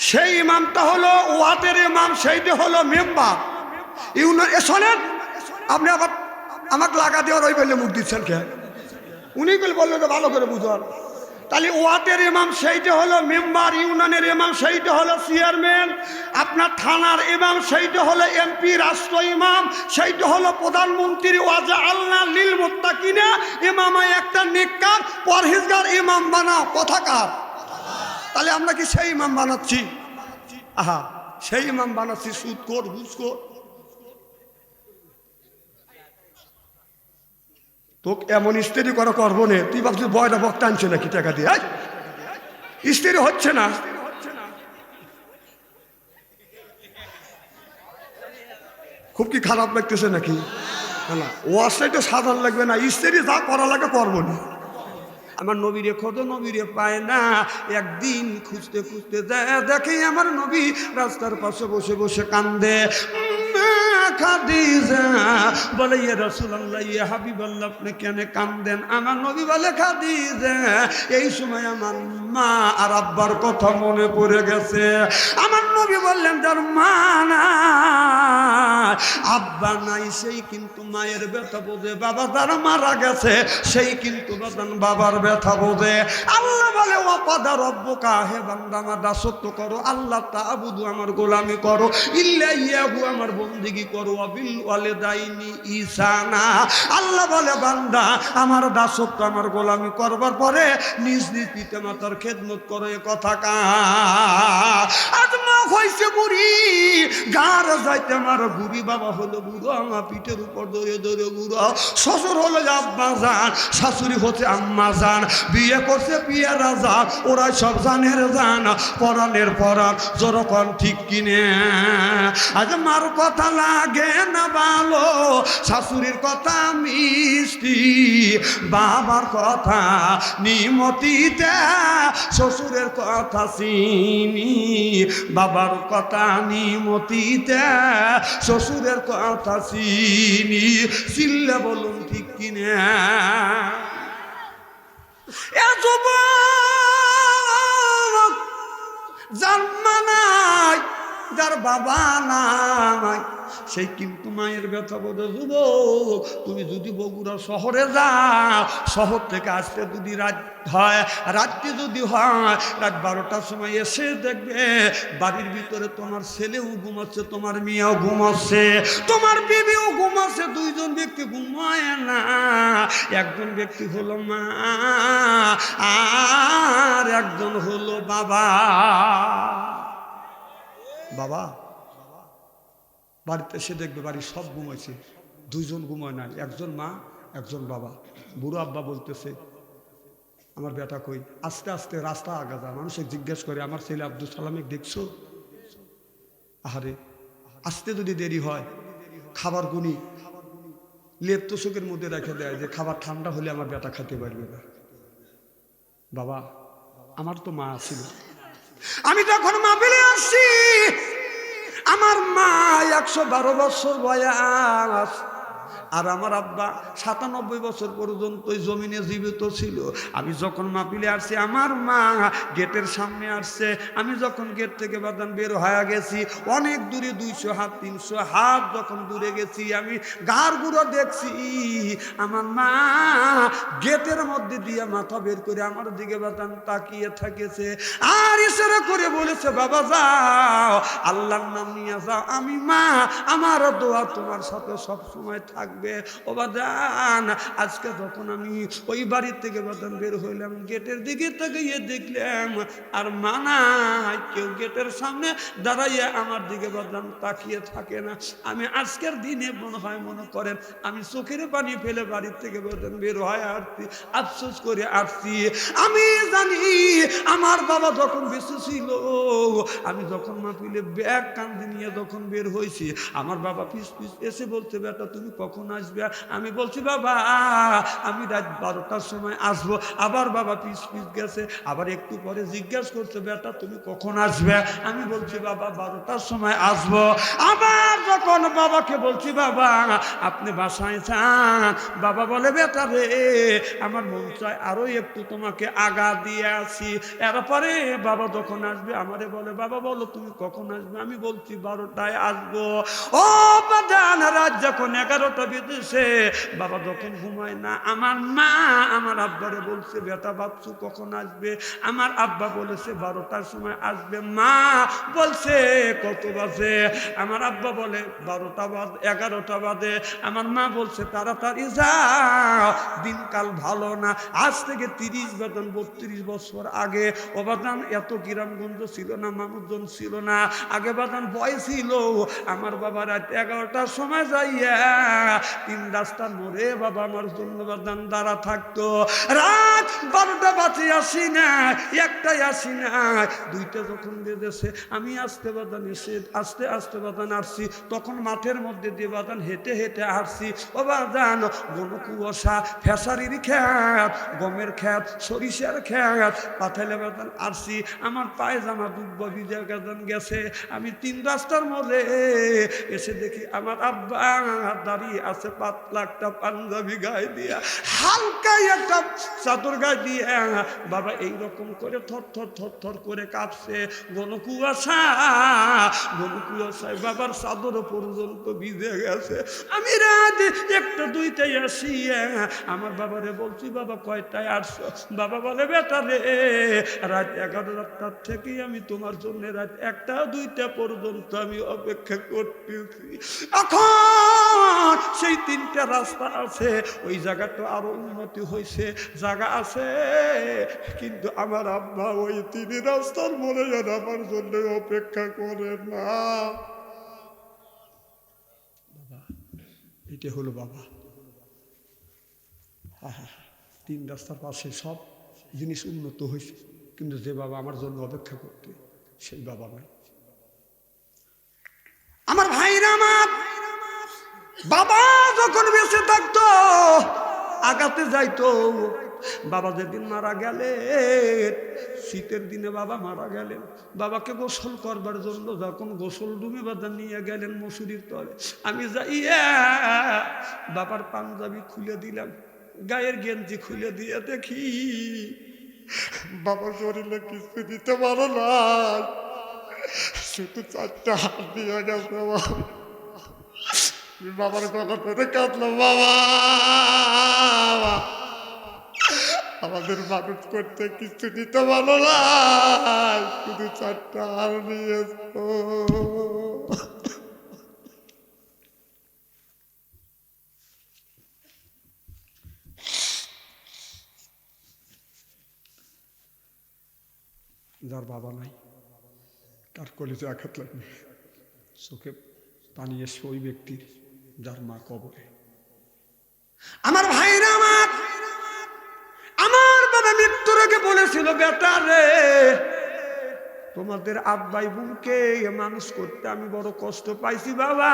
সেই ইমামটা হলো ওয়ার্ডের ইমাম, সেইটা হলো মেম্বার, ইউনিয়ন। শোনেন, আপনি আবার আমাকে লাগা দেওয়ার ওই বললে মুখ দিচ্ছেন কে? উনি বললেন তো ভালো করে বুঝার। তাহলে ওয়ার্ডের ইমাম সেইটা হলো মেম্বার, ইউনিয়নের ইমাম সেইটা হলো চেয়ারম্যান, আপনার থানার ইমাম সেইটা হলো এমপি, রাষ্ট্র ইমাম সেইটা হলো প্রধানমন্ত্রী। ওয়াজা আল্লাহ লিল মুত্তাকিনা ইমামা, একটা নেককার পরহেজগার ইমাম বানাও। কথা কার? তাহলে আমরা কি সেই ইমাম বানাচ্ছি? আহা, সেই ইমাম বানাচ্ছি সুদখোর, ঘুষখোর। তোকে এমন স্ত্রি করবো নে, তুই ভাবছিস বয়টা বক্তা আনছে নাকি টাকা দিয়ে? স্ত্রী হচ্ছে না, খুব কি খারাপ লাগতেছে নাকি? না, ওয়াজটাই তো সাধারণ লাগবে না, স্ত্রী যা করা লাগে করবো না। আমার নবীরে খোঁজো, নবীরে পায় না। একদিন খুঁজতে খুঁজতে দেখে আমার নবী রাস্তার পাশে বসে বসে কান্দে। খাদিজা বলে, ইয়া রাসূলুল্লাহ, ইয়া হাবিবাল্লাহ, আপনি কেন কান্দেন? আমার নবী বলে, খাদিজা, এই সময় আমার মা আর আব্বার কথা মনে পড়ে গেছে। আমার নবী বললেন, যার মা নাই, আব্বা নাই, সেই কিন্তু মায়ের ব্যথা বোঝে। বাবা যারা মারা গেছে, সেই কিন্তু বাবার ব্যথা বোঝে। আল্লাহ বলে, ওয়াকাদা রব্বুকা, হে বান্দা আমার দাসত্ব করো, আল্লাহ তা'বুদু, আমার গোলামি করো, ইল্লা ইয়াহু, আমার বন্দেগী করো, ওয়াবিল ওয়ালিদাইনি ইহসানা। আল্লাহ বলে, বান্দা আমার দাসত্ব, আমার গোলামি করবার পরে নিজ নিজ পিতা মাতার খেদমত করো। এ কথা কার? আজ মা হইছে বুড়ি, গার যাইতে আমার বুড়ি, বাবা হলো বুড়ো, আমার পিঠের উপর ধরে ধরে বুড়ো, শ্বশুর হলো আব্বা জান, শাশুড়ি হচ্ছে আম্মা জান, বিয়ে করছে পিয়ারা জান, ওরা সব জানের জান, পরাণের পরাণ, যখন ঠিক কিনে। আজ মার কথা লাগে না ভালো, শাশুড়ির কথা মিষ্টি, বাবার কথা নিমতিতে, শ্বশুরের কথা চিনি, বাবার কথা নিমতিতে, শ্বশুরের কথা চিনি। চিল্লে বলুন ঠিক কিনে? যার মা নাই, যার বাবা নাই, সেই কিন্তু মায়ের ব্যথা বোঝে। যুবক, তুমি যদি বগুড়া শহরে যাও, শহর থেকে আসতে যদি রাত হয়, রাত্রি যদি হয়, রাত 12টার সময় এসে দেখবে বাড়ির ভিতরে তোমার ছেলেও ঘুমাচ্ছে, তোমার মেয়েও ঘুমাচ্ছে, তোমার বিবিও ঘুমাচ্ছে। দুইজন ব্যক্তি ঘুমায় না, একজন ব্যক্তি হলো মা আর একজন হলো বাবা। বাবা বাড়িতে এসে দেখবে বাড়ির সব ঘুমাইছে, দুইজন ঘুমায় নাই, একজন মা একজন বাবা। বুড়ো আব্বা বলতেছে, আমার বেটা কই? আস্তে আস্তে রাস্তা আগা যা, মানুষে জিজ্ঞেস করে, আমার ছেলে আব্দুল সালামেক দেখছো? আহারে, আসতে যদি দেরি হয়, খাবার গুনি লেপ তোষকের মধ্যে রেখে দেয় যে খাবার ঠান্ডা হলে আমার বেটা খেতে পারবে না। বাবা, আমার তো মা ছিল, আমি যখন মা পেলে আসছি, আমার মা 112 বছর বয়স, আর আমার আব্বা 97 বছর পর্যন্ত জমিনে জীবিত ছিল। আমি যখন মাহফিলে আসছি, আমার মা গেটের সামনে আসছে, আমি যখন গেট থেকে বাদান বের হয়ে গেছি, অনেক দূরে 200 হাত 300 হাত যখন দূরে গেছি, আমি গাড় গুঁড়ো দেখছি আমার মা গেটের মধ্যে দিয়ে মাথা বের করে আমার দিকে বাদান তাকিয়ে থাকেছে, আর ইশারা করে বলেছে, বাবা যাও, আল্লাহর নাম নিয়ে যাও, আমি মা, আমার দোয়া তোমার সাথে সব সময় থাকবে। ও বাদান, আজকে যখন আমি ওই বাড়ির থেকে বাদান বের হইলাম, গেটের দিকে তাকিয়ে দেখলাম আর মা নাই, কেউ গেটের সামনে দাঁড়াইয়া আমার দিকে বাদান তাকিয়ে থাকে না। আমি আজকের দিনে মনে করেন আমি চোখের পানি ফেলে বাড়ির থেকে বাদান বের হয়ে আসছি, আফসোস করে আসছি। আমি জানি আমার বাবা যখন বেঁচে ছিল, আমি যখন মাহফিলে ব্যাগ কাঁধে নিয়ে যখন বের হয়েছি, আমার বাবা পিস পিস এসে বলছে, বেটা তুমি কখন আসবে? আমি বলছি, বাবা আমি রাত 12টার সময় আসবো। আবার বাবা পিস পিস গেছে, আবার একটু পরে জিজ্ঞাসা করছে, বেটা তুমি কখন আসবে? আমি বলছি, বাবা 12টার সময় আসবো। আবার যখন বাবাকে বলছি, বাবা আপনি বাসায় যান, বাবা বলে, বেটা রে আমার মন চায় আরো একটু তোমাকে আগা দিয়ে আসি। এরপরে বাবা যখন আসবে আমারে বলে, বাবা বলো তুমি কখন আসবে? আমি বলছি 12টায় আসবো। ও বাদান, রাত যখন 11টা বেজেছে, বাবা যখন ঘুমায় না, আমার মা আমার আব্বারে বলছে, বেটা বাচ্চু কখন আসবে? আমার আব্বা বলেছে 12টার সময় আসবে। মা বলছে কত বাজে? আমার আব্বা বলে 12টা বাজে, 11টা বাজে। আমার মা বলছে তাড়াতাড়ি যাও, দিনকাল ভালো না। আজ থেকে 30 বাদান 32 বছর আগে ও বাদান এত গ্রামগঞ্জ ছিল না, মানুষজন ছিল না, আগে বাদান ভয় ছিল। আমার বাবা রাত 11টার সময় যাইয়া 3 রাস্তার মোড়ে বাবা আমার জন্য বাদান দাঁড়া থাকতো। রাত 12টা বাজে আসি না, একটাই আসি না, 2টা যখন বেজেছে আমি আস্তে বাদান এসে আস্তে আস্তে বাদান আসছি। তখন মাঠের মধ্যে দিয়ে বাদান হেঁটে হেঁটে আসছি। ও বাদান ঘন কুয়াশা, ফেসারির খ্যাত, গমের খ্যাত, সরিষার খ্যাত, পাথালে বাদান আসছি। আমার পায়জামা দুব্বা ভিজে গাদান গেছে। আমি 3 রাস্তার মধ্যে এসে দেখি আমার আব্বা দাঁড়িয়ে আছে, পাতলা একটা পাঞ্জাবি গায়ে দিয়া, হালকা একটা চাদর গায়ে দিয়ে। বাবা এইরকম করে থর থর থর থর করে কাঁপছে। ঘন কুয়াশায় বাবার চাদর পর্যন্ত ভিজে গেছে। আমি রাত 1টা 2টায় আসি। আমার বাবারে বলছি, বাবা কয়টায় আসছো? বাবা বলে, বেটা রে রাত 11টার থেকে আমি তোমার জন্য রাত 1টা 2টা পর্যন্ত আমি অপেক্ষা করতেছি। এখন সেই 3টা রাস্তা আছে, ওই জায়গাটা আরো উন্নতি হয়েছে, জায়গা আছে, কিন্তু আমার আব্বা ওই 3 রাস্তার মনে যেন আমার জন্য অপেক্ষা করে না। বাবা এটা হলো বাবা। 3 রাস্তার পাশে সব জিনিস উন্নত হয়েছে, কিন্তু যে বাবা আমার জন্য অপেক্ষা করতে, সেই বাবা নাই। আমার ভাইরা, আমার বাবা যখন বেঁচে থাকতো আগাতে যাইতো। বাবা যেদিন মারা গেলেন, শীতের দিনে বাবা মারা গেলেন, বাবাকে গোসল করবার জন্য যখন গোসল রুমে বাদা নিয়ে গেলেন মশুরির তলে, আমি যাইয়া বাবার পাঞ্জাবি খুলে দিলাম, গায়ের গেঞ্জি খুলে দিয়ে দেখি বাবার শরীরে কিছু দিতে পারো না, শুধু 4টা হাত দিয়ে গেছে। বাবার কথা ধরে কাঁদলো, বাবা আমাদের মানুষ করতে কিছু দিতে পারো না, শুধু 4টা হাত নিয়েছ। যার বাবা নাই তার কলেজে আঘাত লাগবে, চোখে পানি এসে ওই ব্যক্তির যার মা কবরে। আমার ভাইরা, আমার বাবা মৃত্যুর আগে বলেছিল, বেটা রে তোমাদের আব্বাই বোনকে মানুষ করতে আমি বড় কষ্ট পাইছি বাবা,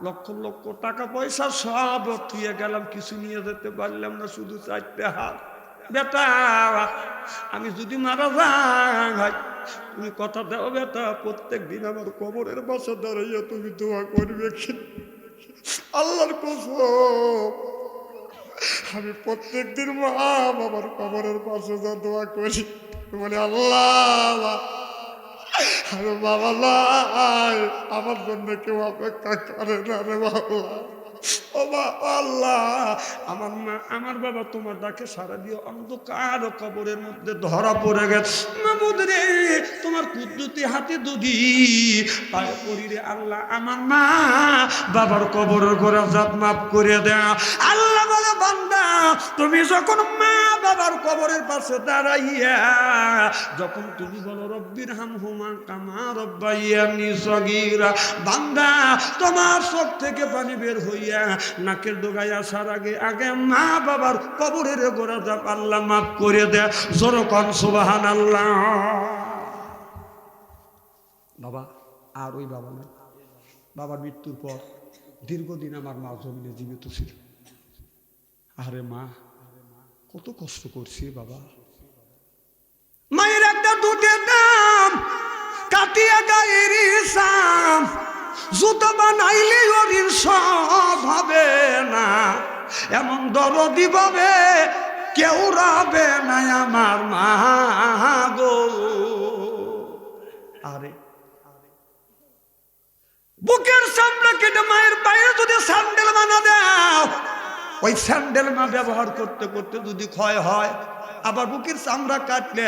লক্ষ লক্ষ টাকা পয়সা সব থুয়ে গেলাম, কিছু নিয়ে যেতে পারলাম না, শুধু 4টা হাত। বেটা আমি যদি মারা যাই, তুমি কথা দাও বেটা, প্রত্যেক দিন আমার কবরের পাশে দাঁড়াইয়া তুমি দোয়া করবে। আল্লাহর কসম আমি প্রত্যেক দিন মা বাবার কবরের পাশে যা দোয়া করি, বলে আল্লাহ আরে বাবা নাই, আমার জন্য কেউ অপেক্ষা করে না রে বাবা। ও আল্লাহ, আমার মা আমার বাবা তোমার ডাকে সারা দিয়ে অন্ধকার কবরের মধ্যে ধরা পড়ে গেছে। মাবুদ রে তোমার কুদরতি হাতে দুধি পায়ে পড়ি রে আল্লাহ, আমার মা বাবার কবরের গোরা জাত মাফ করে দেয়া। আল্লাহ বলে, বান্দা তুমি যখন মা বাবার কবরের পাশে দাঁড়াইয়া যখন তুমি বলো রব্বির হামহুমা কামা রব্বাইয়ানি সগীরা, বান্দা তোমার চোখ থেকে পানি বের হইয়া নাকের ডোগায় আসার আগে আগে মা বাবার কবরের গোড়া জাত আল্লাহ মাফ করে দেয়। জোরে কোন সুবহানাল্লাহ। বাবা আর ওই বাবা নাই। বাবার মৃত্যুর পর দীর্ঘদিন আমার মা জমিনে জীবিত ছিল। আরে মা কত কষ্ট করছি বাবা। মায়ের একটা দুধের দাম কাটিয়া গায়ের সাম, জুতো বানাইলে ওরির সব হবে না, এমন দরদি পাবে কেউ রাবে না আমার মা গো। আরে বুকের চামড়া কেটে মায়ের পায়ে যদি স্যান্ডেল বানা দাও, ওই স্যান্ডেল মা ব্যবহার করতে করতে যদি ক্ষয় হয়, আবার বুকের চামড়া কাটলে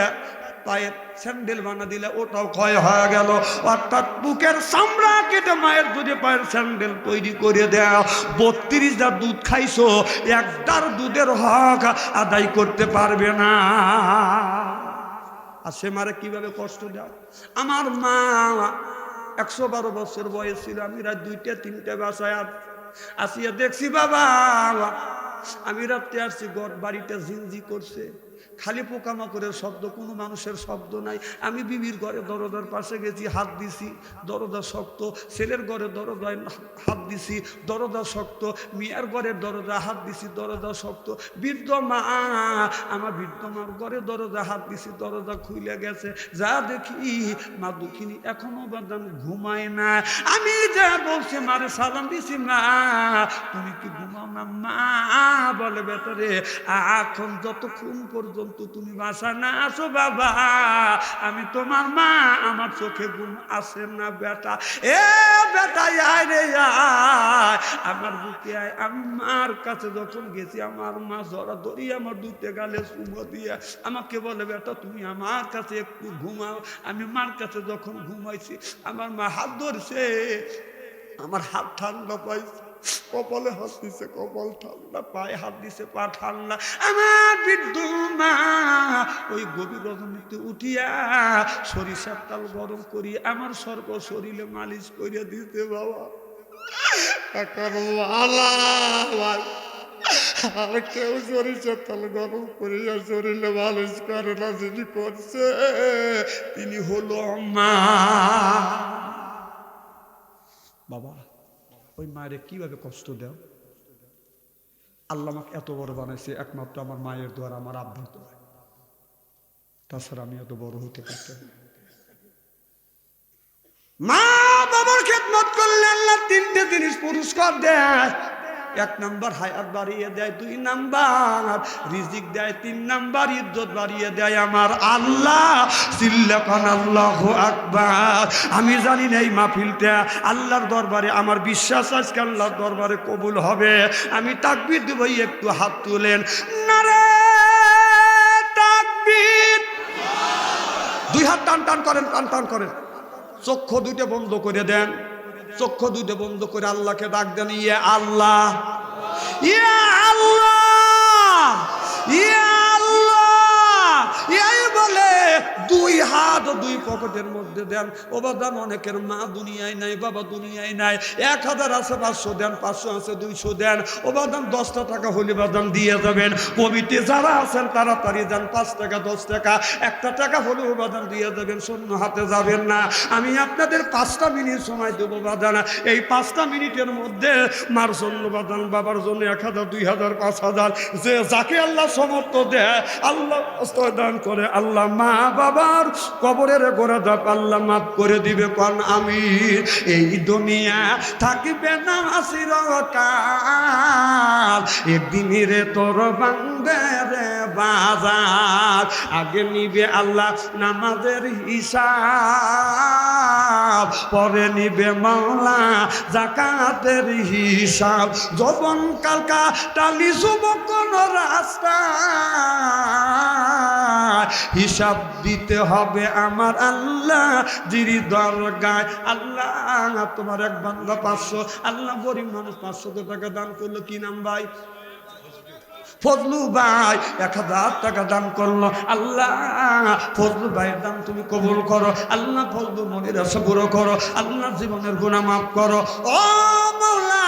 পায়ের স্যান্ডেল বানা দিলে ওটাও ক্ষয় হয়ে গেল। অর্থাৎ বুকের চামড়া কেটে মায়ের যদি পায়ের স্যান্ডেল তৈরি করে দেও, 32 দুধ খাইছো, 1 দুধের হক আদায় করতে পারবে না। আর সে মারে কিভাবে কষ্ট দাও। আমার মা 112 বছর বয়স ছিল, আমি রাত 2টা 3টা বাসায় আসিয়া দেখছি বাবা আমি রাত্রে আসছি, ঘর বাড়িটা ঝিনঝি করছে, খালি পোকামাকড়ের শব্দ, কোনো মানুষের শব্দ নাই। আমি বিবির ঘরে দরজার পাশে গেছি, হাত দিছি, দরজা শক্ত। ছেলের ঘরে দরজায় হাত দিছি, দরজা শক্ত। মিয়ার ঘরের দরজা হাত দিছি, দরজা শক্ত। বৃদ্ধ মা, আমার বৃদ্ধ মার ঘরে দরজা হাত দিছি, দরজা খুলে গেছে। যা দেখি মা দুঃখিনী এখনো বাদান ঘুমায় না। আমি যা বলছি মারে সালাম দিছি, মা তুমি কি ঘুমাও না? মা বলে, বেটারে এখন যতক্ষণ পর্যন্ত তুমি বাসা না আসো বাবা, আমি তোমার মা, আমার চোখে ঘুম আসে না বেটা। এ বেটা আয় রে আয়, আমার বুকে আয়। আমি মার কাছে যখন গেছি, আমার মা জড়া ধরি আমার দুটো গালে চুমো দিয়ে আমাকে বলে, বেটা তুমি আমার কাছে একটু ঘুমাও। আমি মার কাছে যখন ঘুমাইছি, আমার মা হাত ধরছে, আমার হাত ঠান্ডা পাইছে, কপালে হাত দিছে, কপাল ঠান্ডা, পায়ে হাত দিছে, পা ঠান্ডা। আমার বৃদ্ধ মা ওই গভীর রজনীতে উঠিয়া সরিষার তেল গরম করি আমার সর্ব শরীরে মালিশ করে দিতে বাবা। আর কেউ সরিষার তেল গরম করিয়া শরীরে মালিশ করে না, যিনি করছে তিনি হলো মা। বাবা ওই মায়ের কিভাবে কষ্ট দেও? আল্লাহ আমাকে এত বড় বানাইছে একমাত্র আমার মায়ের দ্বারা, আমার আব্বার দ্বারা, তাছাড়া আমি এত বড় হতে পারতাম। মা বাবার খেদমত করলে আল্লাহ তিনটে জিনিস পুরস্কার দেয়। এক নাম্বার হায়াত বাড়িয়ে দেয়, দুই নাম্বার রিজিক দেয়, তিন নাম্বার ইজ্জত বাড়িয়ে দেয় আমার আল্লাহ। চিল্লাকান আল্লাহু আকবার। আমি জানি না এই মাহফিলটা আল্লাহর দরবারে, আমার বিশ্বাস আজকে আল্লাহর দরবারে কবুল হবে। আমি তাকবীর দেব, একটু হাত তুলেন, নারে তাকবীর। দুই হাত টান টান করেন, টান টান করেন। চক্ষু দুটো বন্ধ করে দেন, চক্ষু দুটো বন্ধ করে আল্লাহকে ডাক দেন, ইয়া আল্লাহ, ইয়া আল্লাহ, ইয়া আল্লাহ। এই বলে দুই হাত দুই পকেটের মধ্যে দেন। ও বাদান অনেকের মা দুনিয়ায় নাই, বাবা দুনিয়ায় নাই। 1000 আছে 500 দেন, 500 আছে 200 দেন। ও বাদান 10টা টাকা হলে বাদান দিয়ে যাবেন। কমিটি যারা আছেন তাড়াতাড়ি দেন, 5 টাকা 10 টাকা 1 টাকা হলে ও বাদান দিয়ে যাবেন, শূন্য হাতে যাবেন না। আমি আপনাদের 5টা মিনিট সময় দেবো বাদান। এই 5টা মিনিটের মধ্যে মার জন্য বাদান, বাবার জন্য 1000 2000 5000 যে যাকে আল্লাহ সমর্থ দেয় আল্লাহ দান করে, আল্লাহ মা বাবার কবরের গোড়া ধাপ আল্লাহ মাফ করে দিবে। কোন আমিন। এই দুনিয়া থাকিবে না চিরকাল, একদিন রে তোর বান্দে রে বাজার। আগে নিবে আল্লাহ নামাজের হিসাব, পরে নিবে মাওলা যাকাতের হিসাব। যৌবন কালকা টালি যুবক কোন রাস্তা, হিসাব দিতে হবে আমার আল্লাহ জিরি দরগায়। আল্লাহ তোমার এক বান্দা 500, আল্লাহ গরিব মানুষ 500 টাকা দান করলো। কি নাম ভাই? ফজলু ভাই 1000 টাকা দান করলো। আল্লাহ ফজলু ভাইয়ের দান তুমি কবুল করো। আল্লাহ ফজলু মনির আশা পুরো করো। আল্লাহ জীবনের গুনাহ মাফ করো। ও মাওলা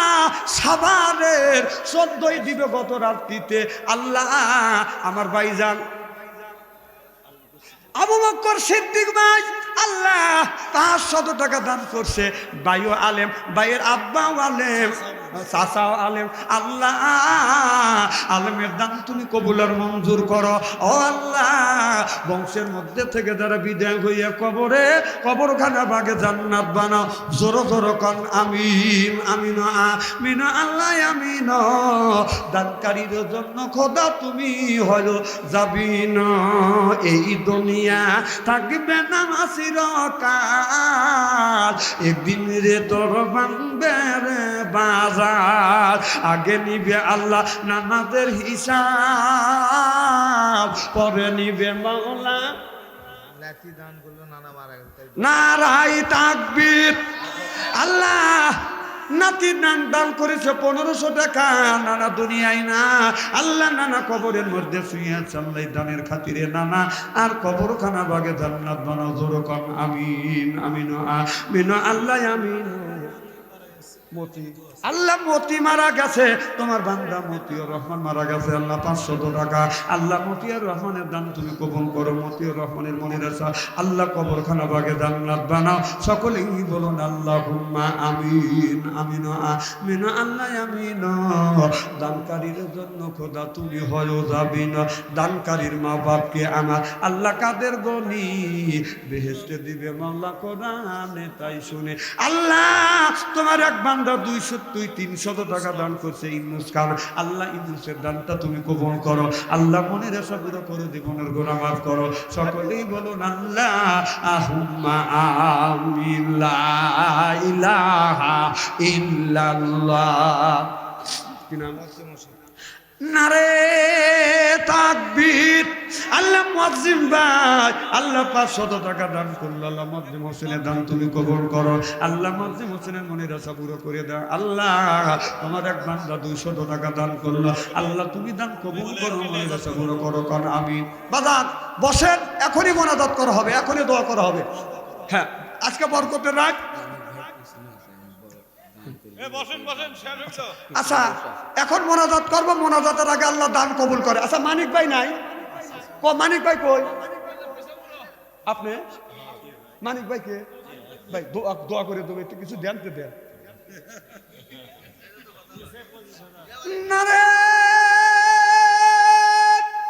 সাভারের 14ই দিবে গত রাত্রিতে আল্লাহ আমার ভাইজান আবু বকর সিদ্দিক ভাই আল্লাহ 500 টাকা দান করছে। ভাইও আলেম, ভাইয়ের আব্বাও আলেম, চাচাও আলেম। আল্লাহ আলেমের দান তুমি কবুলের মঞ্জুর করো। ও আল্লাহ বংশের মধ্যে থেকে যারা বিদায় হইয়া কবরে কবরখানা বাগে জান্নাত বানাও। জোরো জোরো কন আমিন, আমিন, আমিন আল্লাহ আমিন। দানকারীর জন্য খোদা তুমি হলো যাবি না, এই দুনিয়া থাকবে না চিরকাল, একদিন রে তোর বানবে রে বাজার। আগে নিবে আল্লাহ নামাজের হিসাব, পরে নিবে মাওলা। নারাই তাকবীর। আল্লাহ নাতির নাম দান করেছে 1500 টাকা। নানা দুনিয়ায় না, আল্লাহ নানা কবরের মধ্যে শুয়ে আছে। আল্লাহ দানের খাতিরে নানা আর কবরখানা বাগে জান্নাত বানাও। জোর কর আমিন, আমিন, আমিন আল্লাহ আমিন। মতি, আল্লাহ মতি মারা গেছে, তোমার বান্দা মতিউর রহমান মারা গেছে, আল্লাহ 500 টাকা, আল্লাহ মতিউর রহমানের দান তুমি কবুল করো, মতিউর রহমানের মনের আশা আল্লাহ কবরখানা বাগে জান্নাত বানাও, সকলেই বলুন আল্লাহুম্মা আমিন, আমিন আমিন, আল্লাহ আমিন। দানকারীর জন্য খোদা তুমি হয় যাবিন, দানকারীর মা বাপকে আমার আল্লাহ কাদের গনি বেহেশতে দিবে মাওলা কোরআনে তাই শুনে। আল্লাহ তোমার এক বান্দা 200-300 টাকা দান করছে ইউনুস খান, আল্লাহ ইউনুসের দানটা তুমি কবুল করো, আল্লাহ মনের আশা পুরো করে জীবনের গুনাহ মাফ করো, সকলেই বলুন আল্লাহুম্মা আমিন, লা ইলাহা ইল্লাল্লাহ। কি নাম? নারে তাকবীর। আল্লাহ মুয়াজ্জিম ভাই আল্লাহ 500 টাকা দান করলো, আল্লাহ মুয়াজ্জিম হোসেনের দান তুমি কবুল করো, আল্লাহ মুয়াজ্জিম হোসেনের মনের আশা পুরো করে দাও। আল্লাহ তোমার এক বান্দা 200 টাকা দান করলো, আল্লাহ তুমি দান কবুল করো, মনের আশা পুরো করো, কারণ আমিন। বাজার বসেন, এখনই মোনাজাত করা হবে, এখনই দোয়া করা হবে। হ্যাঁ, আজকে বরকতের রাত। আচ্ছা এখন মোনাজাত করবো, মোনাজাতের আগে আল্লাহ দান কবুল করে। আচ্ছা মানিক ভাই নাই? মানিক ভাই কই? আপনি মানিক ভাই কে? ভাই দোয়া করে দেবো, একটু কিছু দেন তো দেন। নারে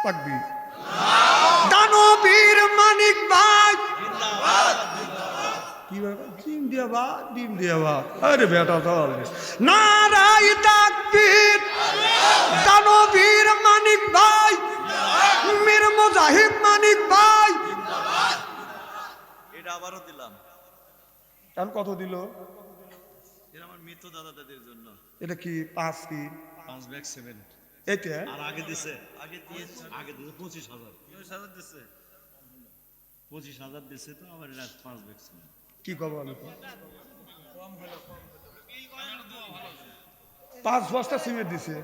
তাকবীর। দানবীর মানিক ভাই কি বাবা ডিম দেওয়া, ডিম দেওয়া, আরে বেটা চল। নারাই তাকবীর। দানবীর মানিক ভাই, মীর মুজাহিদ মানিক ভাই। এটা আবারও দিলাম। এখন কত দিল? এটা আমার মৃত দাদা দাদির জন্য। এটা কি 5 কি 5 ব্যাগ সিমেন্ট। এটা আর আগে দিছে, আগে দিয়েছে 25,000। 25,000 দিছে, 25,000 দিছে, তো আমার এটা 5 ব্যাগ সিমেন্ট। কি কব? 5 বস্তা সিমেন্ট দিছে।